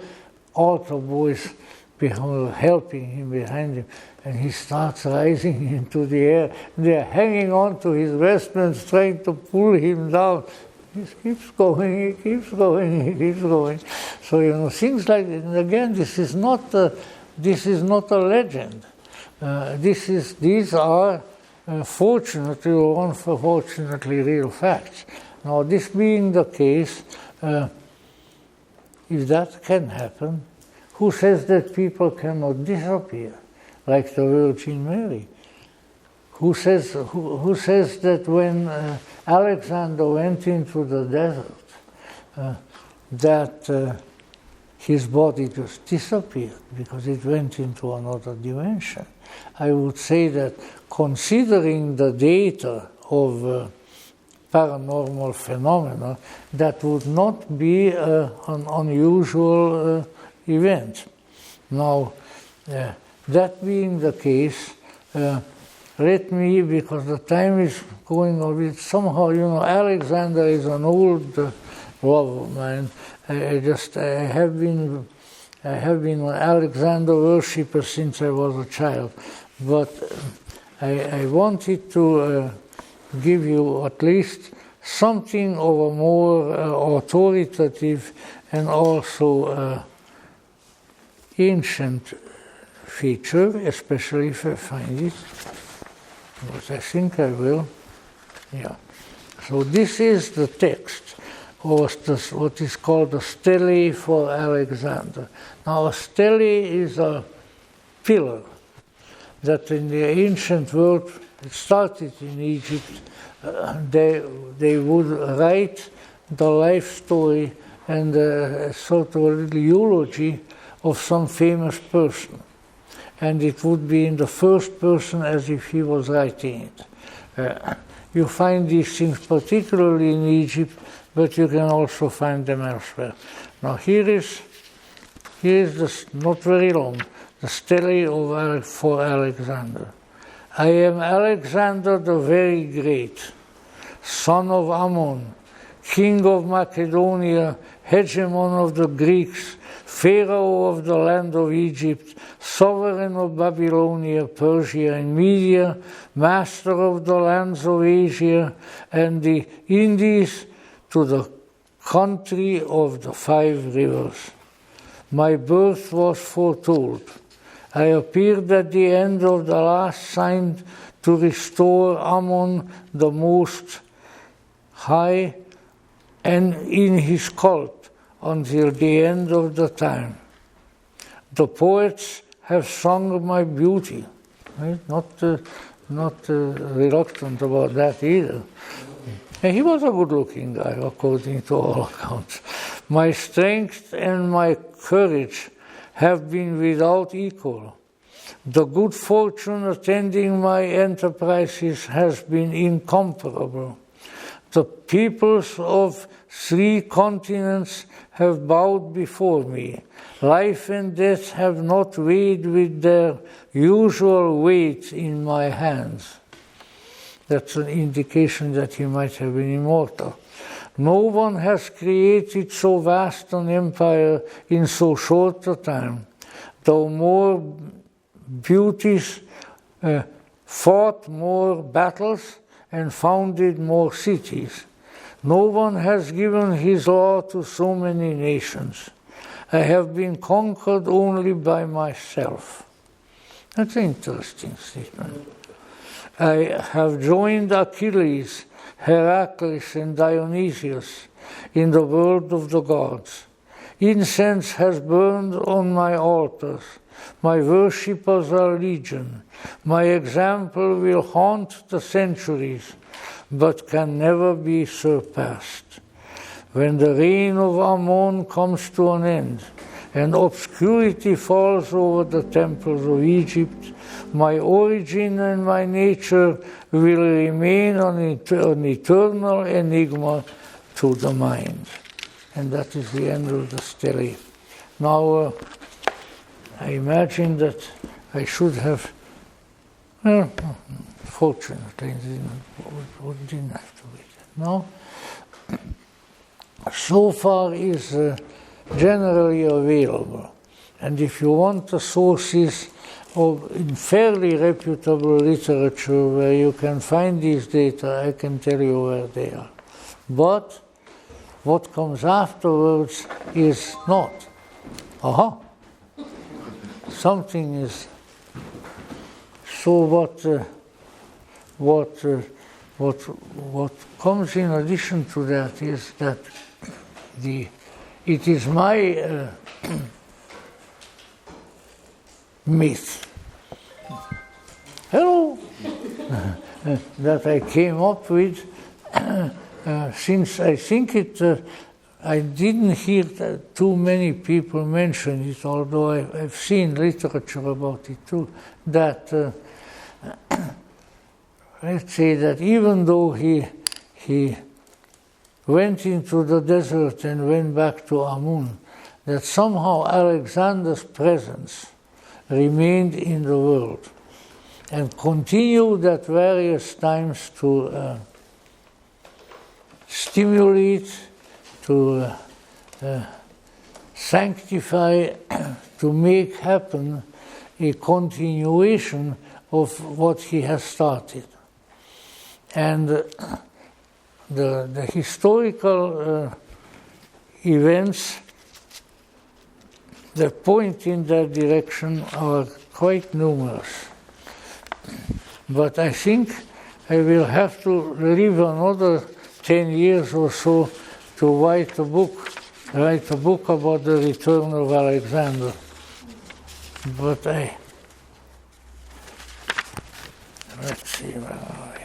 Speaker 1: altar boys helping him behind him, and he starts rising into the air. They're hanging on to his vestments, trying to pull him down. He keeps going, he keeps going, he keeps going. So, you know, things like that. And again, this is not a legend. These are fortunately or unfortunately real facts. Now, this being the case, if that can happen, who says that people cannot disappear, like the Virgin Mary? Who says that when Alexander went into the desert, that his body just disappeared because it went into another dimension? I would say that considering the data of paranormal phenomena, that would not be an unusual event. Now, that being the case, let me, because the time is going a bit, somehow, you know, Alexander is an old love of mine. I have been an Alexander worshipper since I was a child, but I wanted to give you at least something of a more authoritative and also ancient feature, especially if I find it, but I think I will. Yeah. So this is the text, or what is called a stele for Alexander. Now, a stele is a pillar, that in the ancient world, it started in Egypt, they would write the life story and sort of a little eulogy of some famous person. And it would be in the first person as if he was writing it. You find these things particularly in Egypt, but you can also find them elsewhere. Now here is this, not very long, the stele for Alexander. I am Alexander the very great, son of Ammon, king of Macedonia, hegemon of the Greeks, pharaoh of the land of Egypt, sovereign of Babylonia, Persia, and Media, master of the lands of Asia and the Indies, to the country of the 5 rivers. My birth was foretold. I appeared at the end of the last sign to restore Ammon the Most High and in his cult until the end of the time. The poets have sung my beauty. Right? Not reluctant about that either. And he was a good-looking guy, according to all accounts. My strength and my courage have been without equal. The good fortune attending my enterprises has been incomparable. The peoples of 3 continents have bowed before me. Life and death have not weighed with their usual weight in my hands. That's an indication that he might have been immortal. No one has created so vast an empire in so short a time, though more beauties, fought more battles, and founded more cities. No one has given his law to so many nations. I have been conquered only by myself. That's an interesting statement. I have joined Achilles, Heracles, and Dionysius in the world of the gods. Incense has burned on my altars. My worshippers are legion. My example will haunt the centuries, but can never be surpassed. When the reign of Ammon comes to an end, and obscurity falls over the temples of Egypt, my origin and my nature will remain an eternal enigma to the mind. And that is the end of the stele. Now, I imagine that I should have, well, fortunately, I didn't have to read it. No? So far is generally available. And if you want the sources in fairly reputable literature where you can find these data, I can tell you where they are. But what comes afterwards is not. Something is. So what comes in addition to that is that it is my myth. Hello, that I came up with since I think I didn't hear too many people mention it, although I've seen literature about it too, that let's say that even though he went into the desert and went back to Amun, that somehow Alexander's presence remained in the world and continued at various times to stimulate, to sanctify, to make happen a continuation of what he has started. And the historical events that point in that direction are quite numerous. But I think I will have to live another 10 years or so to write a book about the return of Alexander. But let's see, where are we?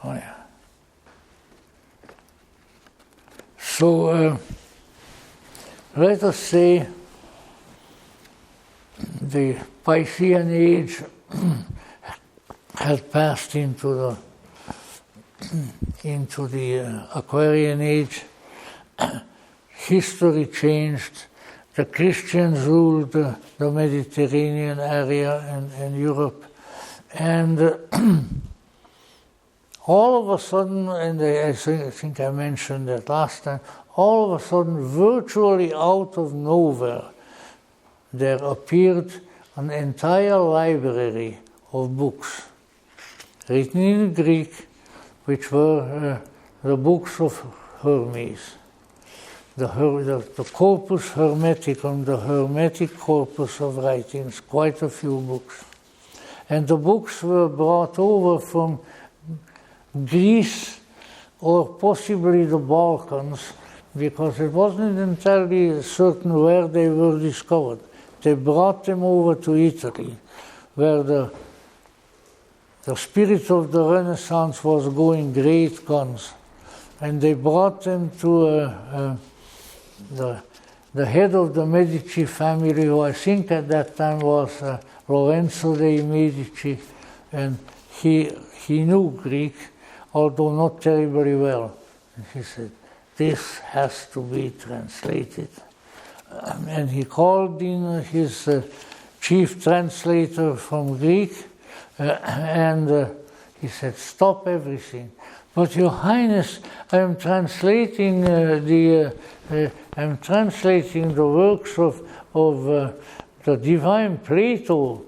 Speaker 1: Oh yeah. So let us say the Piscean age had passed into the Aquarian age. History changed. The Christians ruled the Mediterranean area and Europe, and all of a sudden, and I think I mentioned that last time, all of a sudden, virtually out of nowhere, there appeared an entire library of books written in Greek, which were the books of Hermes. The Corpus Hermeticum, the Hermetic corpus of writings, quite a few books. And the books were brought over from Greece or possibly the Balkans, because it wasn't entirely certain where they were discovered. They brought them over to Italy, where the spirit of the Renaissance was going great guns. And they brought them to the head of the Medici family, who I think at that time was Lorenzo dei Medici, and he knew Greek, although not terribly well. And he said, this has to be translated. And he called in his chief translator from Greek, and he said, stop everything. But Your Highness, I'm translating the works of the divine Plato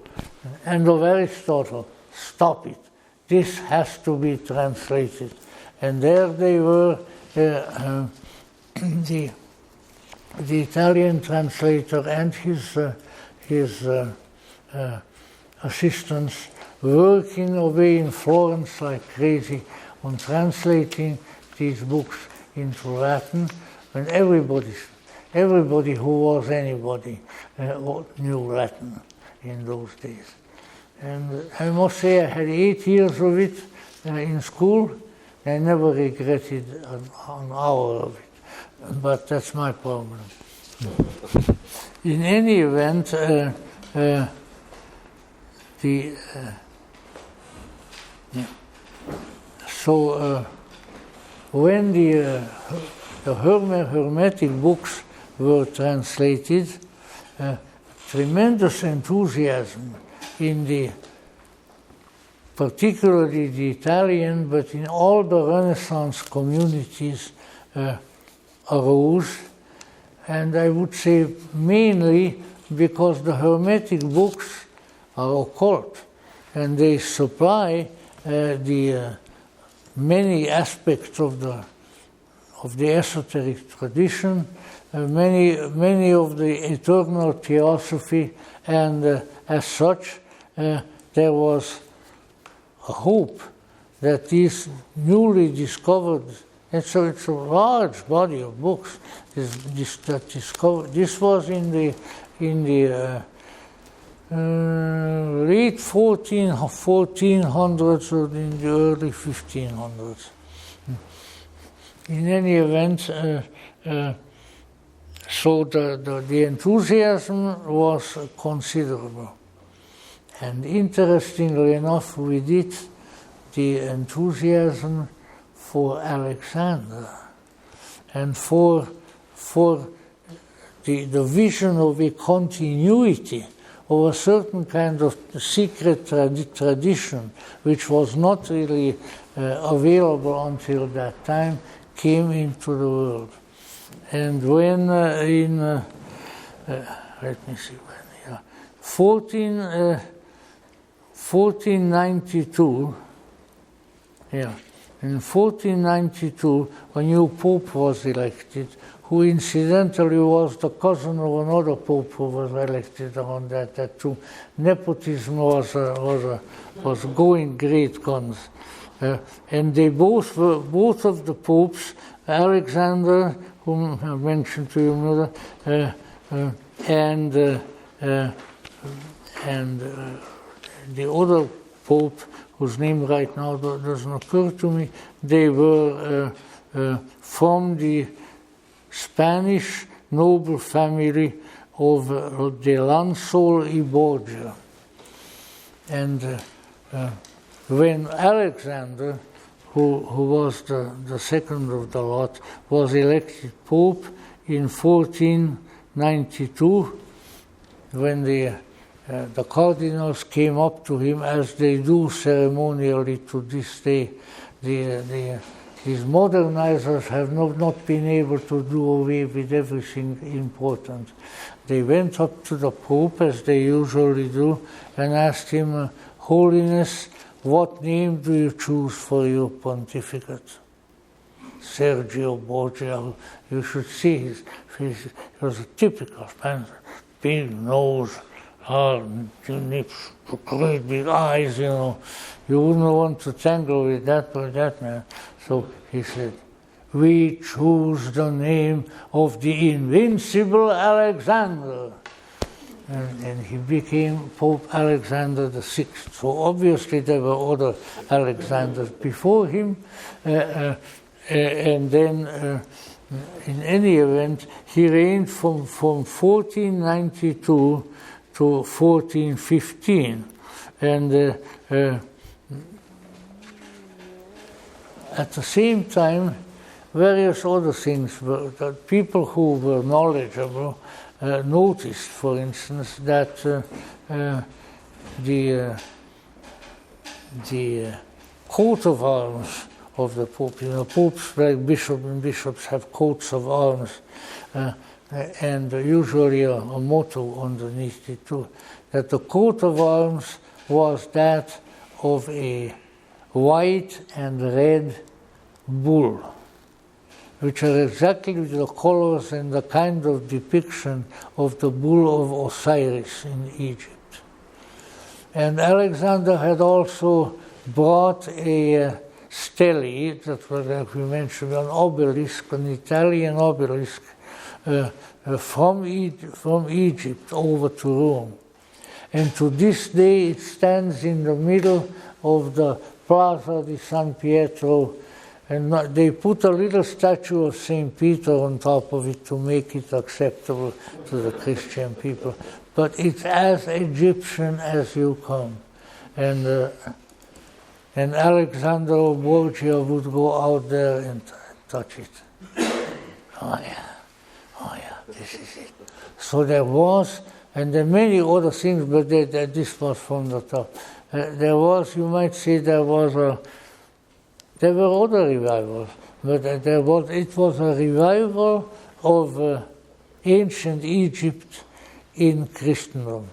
Speaker 1: and of Aristotle. Stop it. This has to be translated. And there they were, the Italian translator and his assistants working away in Florence like crazy on translating these books into Latin, and everybody who was anybody knew Latin in those days. And I must say I had 8 years of it in school. I never regretted an hour of it, but that's my problem. In any event, when the Hermetic books were translated, tremendous enthusiasm in particularly the Italian, but in all the Renaissance communities arose, and I would say mainly because the Hermetic books are occult, and they supply the many aspects of the esoteric tradition, many of the eternal theosophy, and as such, there was a hope that these newly discovered, and so it's a large body of books that discovered. This was in the late 1400s or in the early 1500s. In any event, so the enthusiasm was considerable. And interestingly enough, we did the enthusiasm for Alexander and for the vision of a continuity of a certain kind of secret tradition, which was not really available until that time, came into the world. And when let me see, 1492, in 1492, a new pope was elected, who incidentally was the cousin of another pope who was elected around that too. Nepotism was going great guns. And they both of the popes, Alexander, whom I mentioned to you, Mother, and the other pope whose name right now doesn't occur to me, they were from the Spanish noble family of de Lansol y Borgia. And when Alexander, who was the second of the lot, was elected Pope in 1492, when the cardinals came up to him, as they do ceremonially to this day. These modernizers have not been able to do away with everything important. They went up to the Pope, as they usually do, and asked him, Holiness, what name do you choose for your pontificate? Sergio Borgia, you should see his face. He was a typical Spaniard, big nose, hard lips, great big eyes, you know. You wouldn't want to tangle with that man. So he said, we choose the name of the invincible Alexander. And he became Pope Alexander VI. So obviously there were other Alexanders before him. And then, in any event, he reigned from 1492 to 1415. And at the same time, various other things were that people who were knowledgeable noticed, for instance, that the coat of arms of the Pope, you know, popes like bishops have coats of arms, and usually a motto underneath it too, that the coat of arms was that of a white and red bull, which are exactly the colors and the kind of depiction of the bull of Osiris in Egypt. And Alexander had also brought a stele, that was, like we mentioned, an obelisk, an Italian obelisk, from Egypt over to Rome. And to this day it stands in the middle of the Plaza di San Pietro, and they put a little statue of St. Peter on top of it to make it acceptable to the Christian people. But it's as Egyptian as you come. And Alexander of Borgia would go out there and touch it. Oh yeah, this is it. So there was, and there are many other things, but this was from the top. There was, you might say, there were other revivals, but it was a revival of ancient Egypt in Christendom.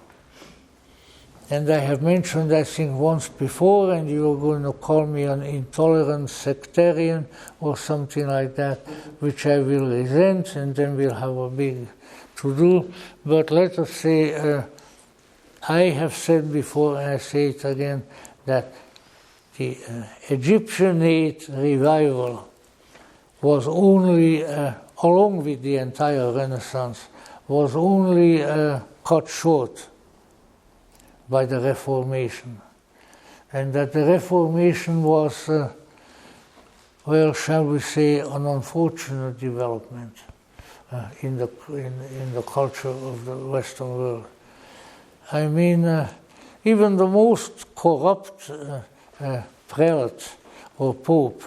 Speaker 1: And I have mentioned, I think, once before, and you were going to call me an intolerant sectarian or something like that, which I will resent, and then we'll have a big to-do. But let us say, I have said before, and I say it again, that the Egyptianate revival was only, along with the entire Renaissance, was only cut short by the Reformation. And that the Reformation was, well, shall we say, an unfortunate development in the culture of the Western world. I mean, even the most corrupt prelate or pope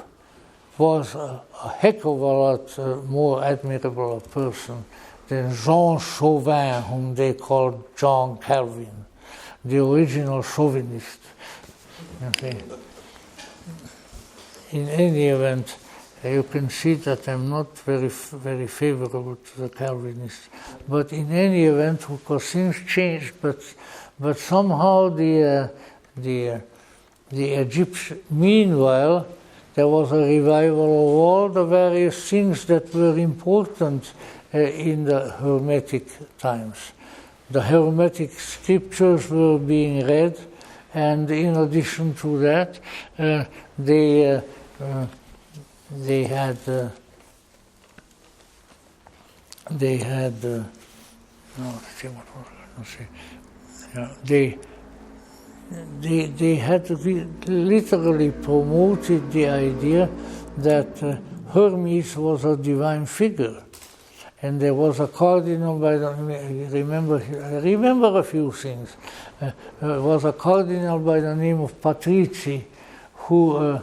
Speaker 1: was a heck of a lot more admirable a person than Jean Chauvin, whom they called John Calvin, the original chauvinist. Okay. In any event, you can see that I'm not very favorable to the Calvinists. But in any event, because things changed, but somehow the Egyptian, meanwhile, there was a revival of all the various things that were important in the Hermetic times. The Hermetic scriptures were being read, and in addition to that, they had they had literally promoted the idea that Hermes was a divine figure. And there was a cardinal by the I remember a few things. There was a cardinal by the name of Patrizi who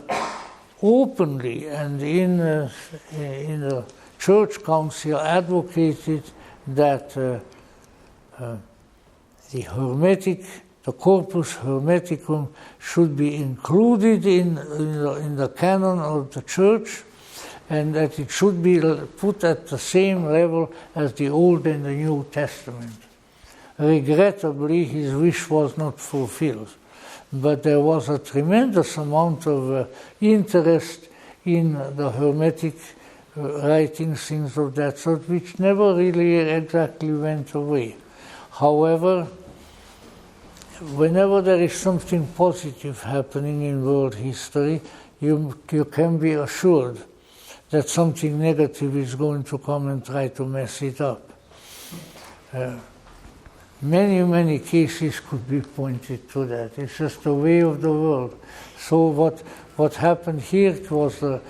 Speaker 1: openly and in the church council advocated that the Corpus Hermeticum should be included in the canon of the church, and that it should be put at the same level as the Old and the New Testament. Regrettably, his wish was not fulfilled, but there was a tremendous amount of interest in the Hermetic writings, things of that sort, which never really exactly went away. However, whenever there is something positive happening in world history, you can be assured that something negative is going to come and try to mess it up. Many cases could be pointed to that. It's just the way of the world. So what happened here was the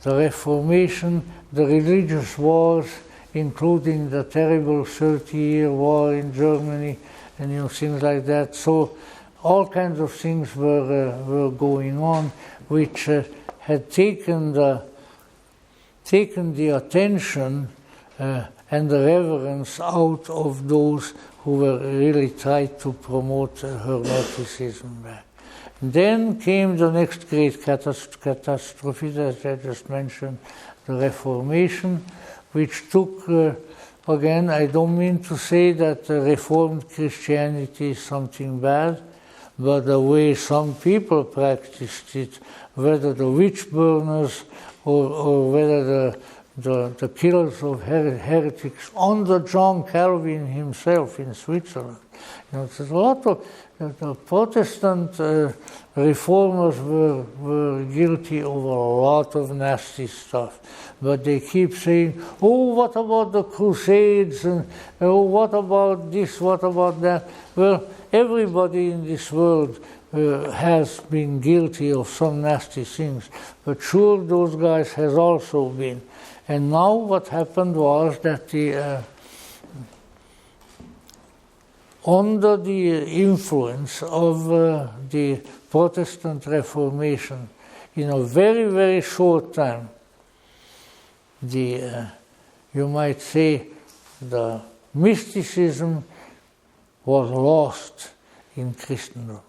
Speaker 1: Reformation, the religious wars, including the terrible 30-year war in Germany, and things like that. So all kinds of things were going on, which had taken the attention and the reverence out of those who were really tried to promote Hermeticism back. Then came the next great catastrophe that I just mentioned, the Reformation, which took, again, I don't mean to say that Reformed Christianity is something bad, but the way some people practiced it, whether the witch burners or whether the killers of heretics, under John Calvin himself in Switzerland. There's a lot of the Protestant reformers were guilty of a lot of nasty stuff, but they keep saying, "Oh, what about the Crusades? And oh, what about this? What about that?" Well, everybody in this world has been guilty of some nasty things, but sure, those guys has also been. And now what happened was that under the influence of the Protestant Reformation, in a very, very short time, you might say, the mysticism was lost in Christendom.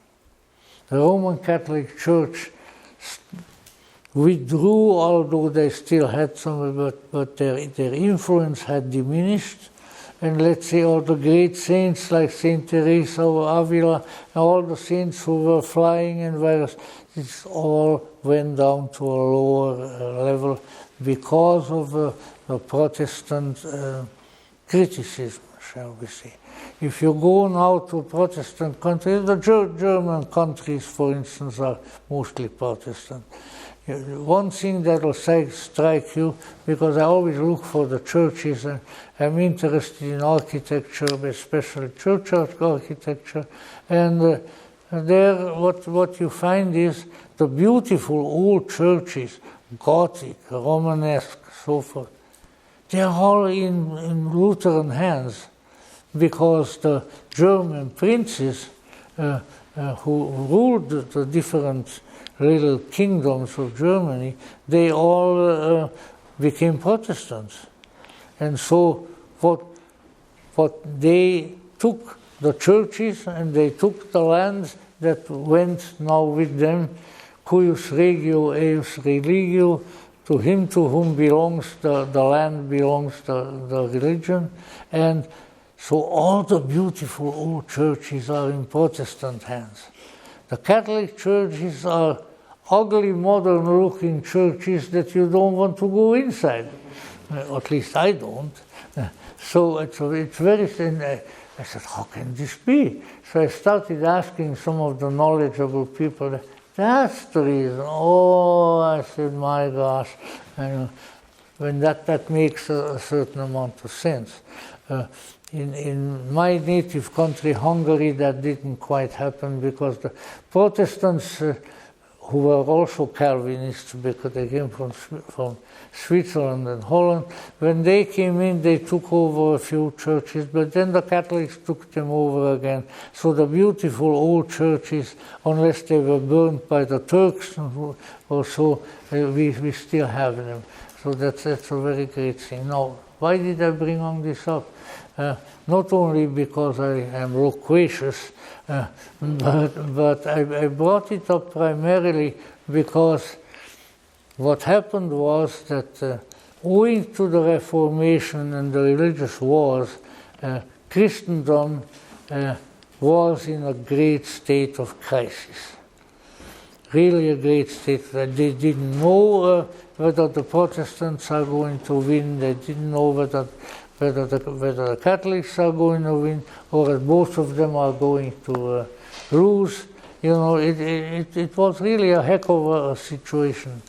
Speaker 1: The Roman Catholic Church withdrew, although they still had some, but their influence had diminished. And let's say all the great saints like Saint Teresa of Avila and all the saints who were flying and various, it all went down to a lower level because of the Protestant criticism, shall we say. If you go now to Protestant countries, the German countries, for instance, are mostly Protestant. One thing that will strike you, because I always look for the churches, and I'm interested in architecture, especially church architecture, and there what you find is the beautiful old churches, Gothic, Romanesque, so forth. They're all in Lutheran hands, because the German princes who ruled the different little kingdoms of Germany, they all became Protestants. And so what they took the churches and they took the lands that went now with them, cuius regio eius religio, to him to whom belongs the land, belongs the religion. And so all the beautiful old churches are in Protestant hands. The Catholic churches are ugly, modern-looking churches that you don't want to go inside. At least I don't. So it's very... I said, how can this be? So I started asking some of the knowledgeable people, that's the reason. Oh, I said, my gosh. When that makes a certain amount of sense. In my native country, Hungary, that didn't quite happen because the Protestants, who were also Calvinists because they came from Switzerland and Holland, when they came in, they took over a few churches, but then the Catholics took them over again. So the beautiful old churches, unless they were burned by the Turks or so, we still have them. So that's a very great thing. Now, why did I bring on this up? Not only because I am loquacious, but I brought it up primarily because what happened was that owing to the Reformation and the religious wars, Christendom was in a great state of crisis. Really a great state. They didn't know whether the Protestants are going to win. They didn't know whether the Catholics are going to win, or both of them are going to lose. You know, it was really a heck of a situation.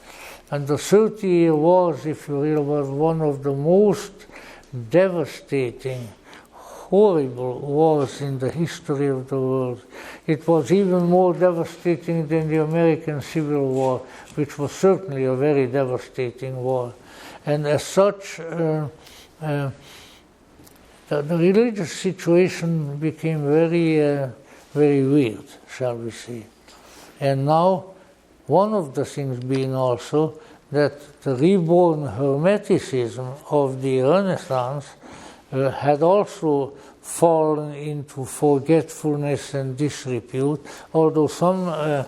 Speaker 1: And the 30-year wars, if you will, was one of the most devastating, horrible wars in the history of the world. It was even more devastating than the American Civil War, which was certainly a very devastating war. And as such, the religious situation became very weird, shall we say. And now, one of the things being also that the reborn Hermeticism of the Renaissance had also fallen into forgetfulness and disrepute, although some of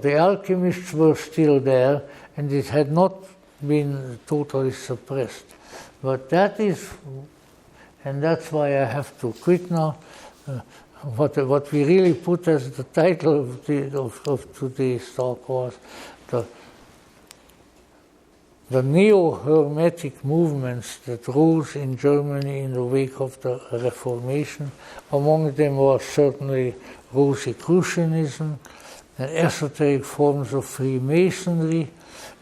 Speaker 1: the alchemists were still there, and it had not been totally suppressed. But that is, and that's why I have to quit now, what we really put as the title of today's talk was the neo-Hermetic movements that rose in Germany in the wake of the Reformation. Among them was certainly Rosicrucianism, and esoteric forms of Freemasonry,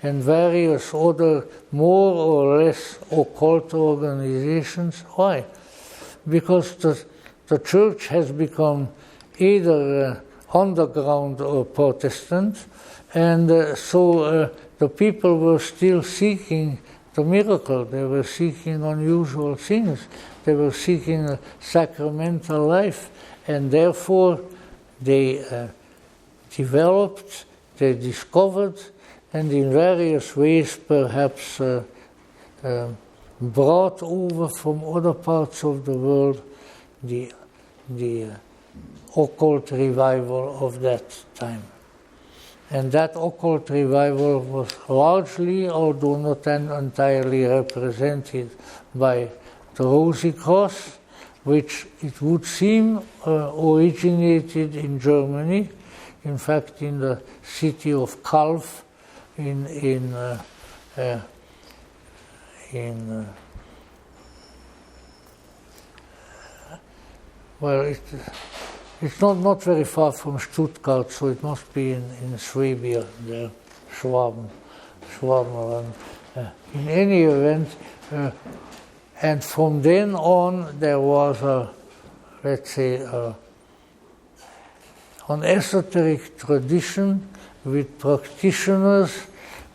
Speaker 1: and various other more or less occult organizations. Why? Because the church has become either underground or Protestant, and so the people were still seeking the miracle. They were seeking unusual things. They were seeking a sacramental life, and therefore they developed, they discovered, and in various ways perhaps brought over from other parts of the world the occult revival of that time. And that occult revival was largely, although not entirely, represented by the Rosicrucians, which it would seem originated in Germany, in fact in the city of Calw, well, it's not very far from Stuttgart, so it must be in Swabia, there, Schwabenland. In any event, and from then on there was let's say, an esoteric tradition with practitioners,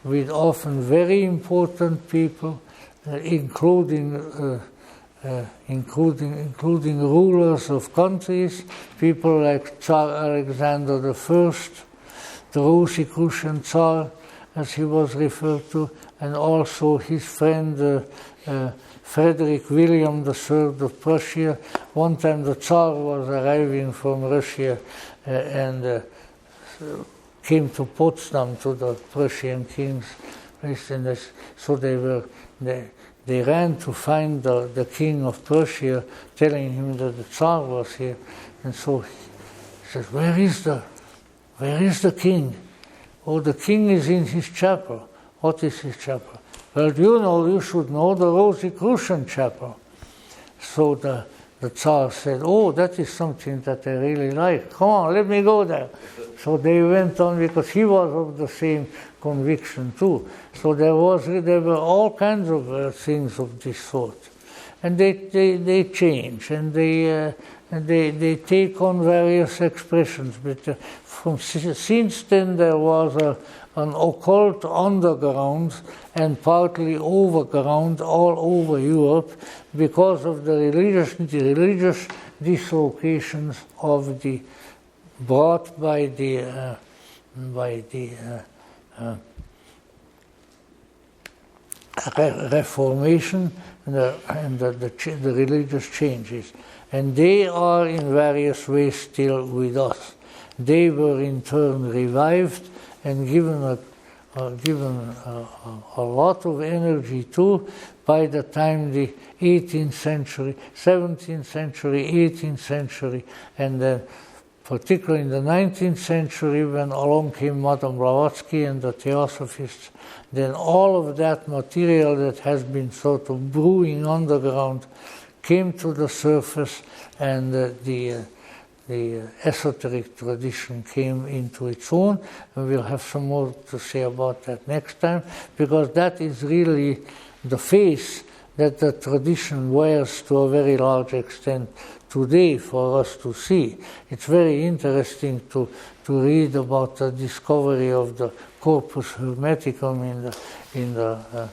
Speaker 1: with often very important people, including rulers of countries, people like Tsar Alexander I, the Rosicrucian Tsar, as he was referred to, and also his friend Frederick William III of Prussia. One time the Tsar was arriving from Russia and came to Potsdam, to the Prussian king's place, and so they ran to find the king of Prussia, telling him that the Tsar was here. And so he says, where is the king? Oh, the king is in his chapel. What is his chapel? Well, you should know the Rosicrucian chapel. So the the Tsar said, oh, that is something that I really like. Come on, let me go there. So they went on because he was of the same conviction too. So there were all kinds of things of this sort. And they change and they take on various expressions. But since then there was an occult underground and partly overground all over Europe because of the religious dislocations of the brought by the Reformation and the religious changes. And they are in various ways still with us. They were in turn revived and given a lot of energy too by the time the 18th century, 17th century, 18th century, and then particularly in the 19th century when along came Madame Blavatsky and the Theosophists, then all of that material that has been sort of brewing underground came to the surface, and the esoteric tradition came into its own. And we'll have some more to say about that next time, because that is really the face that the tradition wears to a very large extent today for us to see. It's very interesting to read about the discovery of the Corpus Hermeticum in the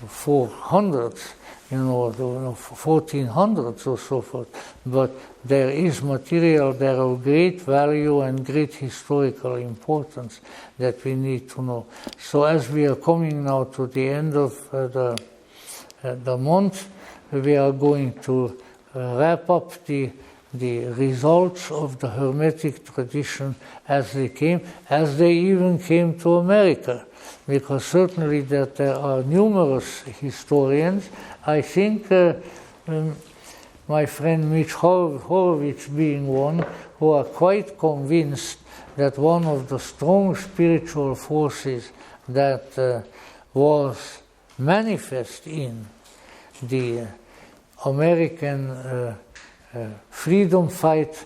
Speaker 1: 400s, the 1400s or so forth. But there is material there of great value and great historical importance that we need to know. So as we are coming now to the end of the month, we are going to wrap up the results of the Hermetic tradition as they came, as they even came to America. Because certainly that there are numerous historians. I think my friend Mitch Horowitz being one, who are quite convinced that one of the strong spiritual forces that was manifest in the American freedom fight.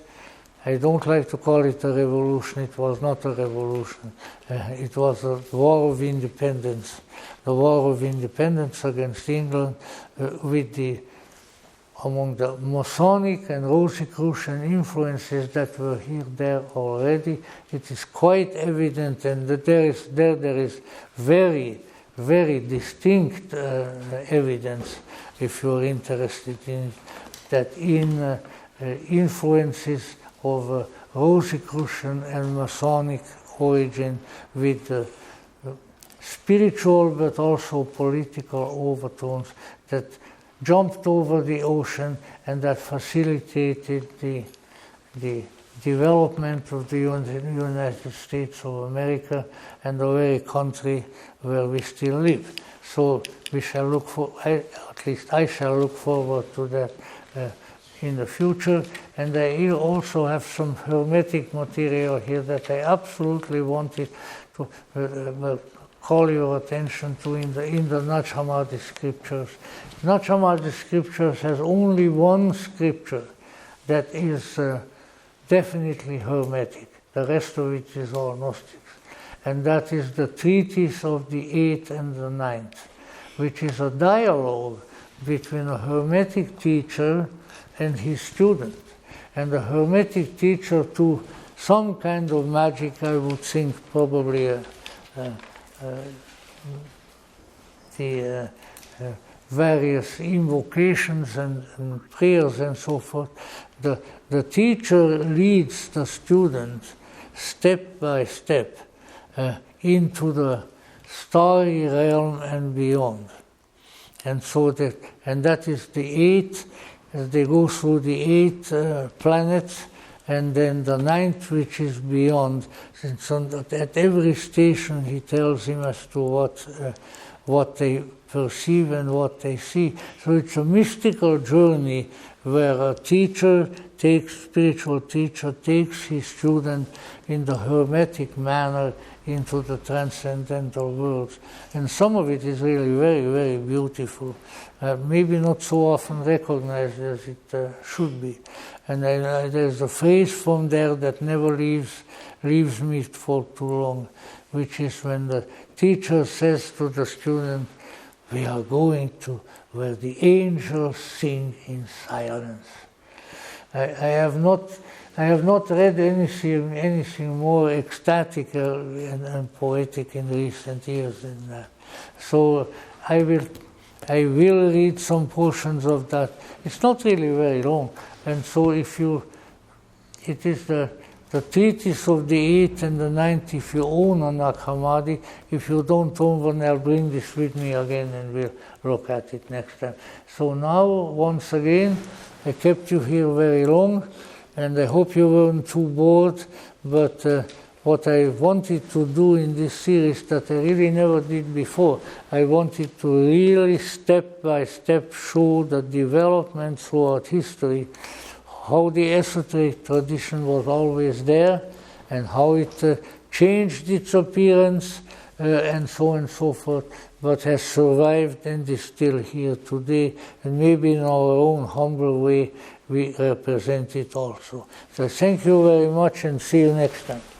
Speaker 1: I don't like to call it a revolution. It was not a revolution. It was a war of independence. The war of independence against England among the Masonic and Rosicrucian influences that were here there already. It is quite evident, and that there is very, very distinct evidence, if you're interested in it, that in influences of Rosicrucian and Masonic origin with spiritual but also political overtones that jumped over the ocean and that facilitated the development of the United States of America and the very country where we still live. So we shall look for, at least I shall look forward to that in the future. And I also have some Hermetic material here that I absolutely wanted to call your attention to in the Nag Hammadi scriptures. Nag Hammadi scriptures has only one scripture that is definitely Hermetic. The rest of it is all Gnostics. And that is the treatise of the 8th and the 9th, which is a dialogue between a Hermetic teacher and his student. And the Hermetic teacher, to some kind of magic, I would think probably the various invocations and prayers and so forth, the teacher leads the student step by step into the starry realm and beyond. And so that is the 8th, as they go through the 8 planets, and then the 9th, which is beyond. So at every station he tells him as to what they perceive and what they see. So it's a mystical journey where a spiritual teacher takes his student in the Hermetic manner into the transcendental worlds. And some of it is really very, very beautiful, maybe not so often recognized as it should be. And there's a phrase from there that never leaves me for too long, which is when the teacher says to the student, "We are going to where the angels sing in silence." I have not read anything more ecstatic and poetic in recent years than that. So I will read some portions of that. It's not really very long, and so it is the treatise of the 8th and the 9th. If you own a Nag Hammadi, if you don't own one, I'll bring this with me again, and we'll look at it next time. So now, once again, I kept you here very long, and I hope you weren't too bored, but what I wanted to do in this series that I really never did before, I wanted to really step by step show the development throughout history, how the esoteric tradition was always there, and how it changed its appearance, and so on and so forth, but has survived and is still here today, and maybe in our own humble way we represent it also. So thank you very much, and see you next time.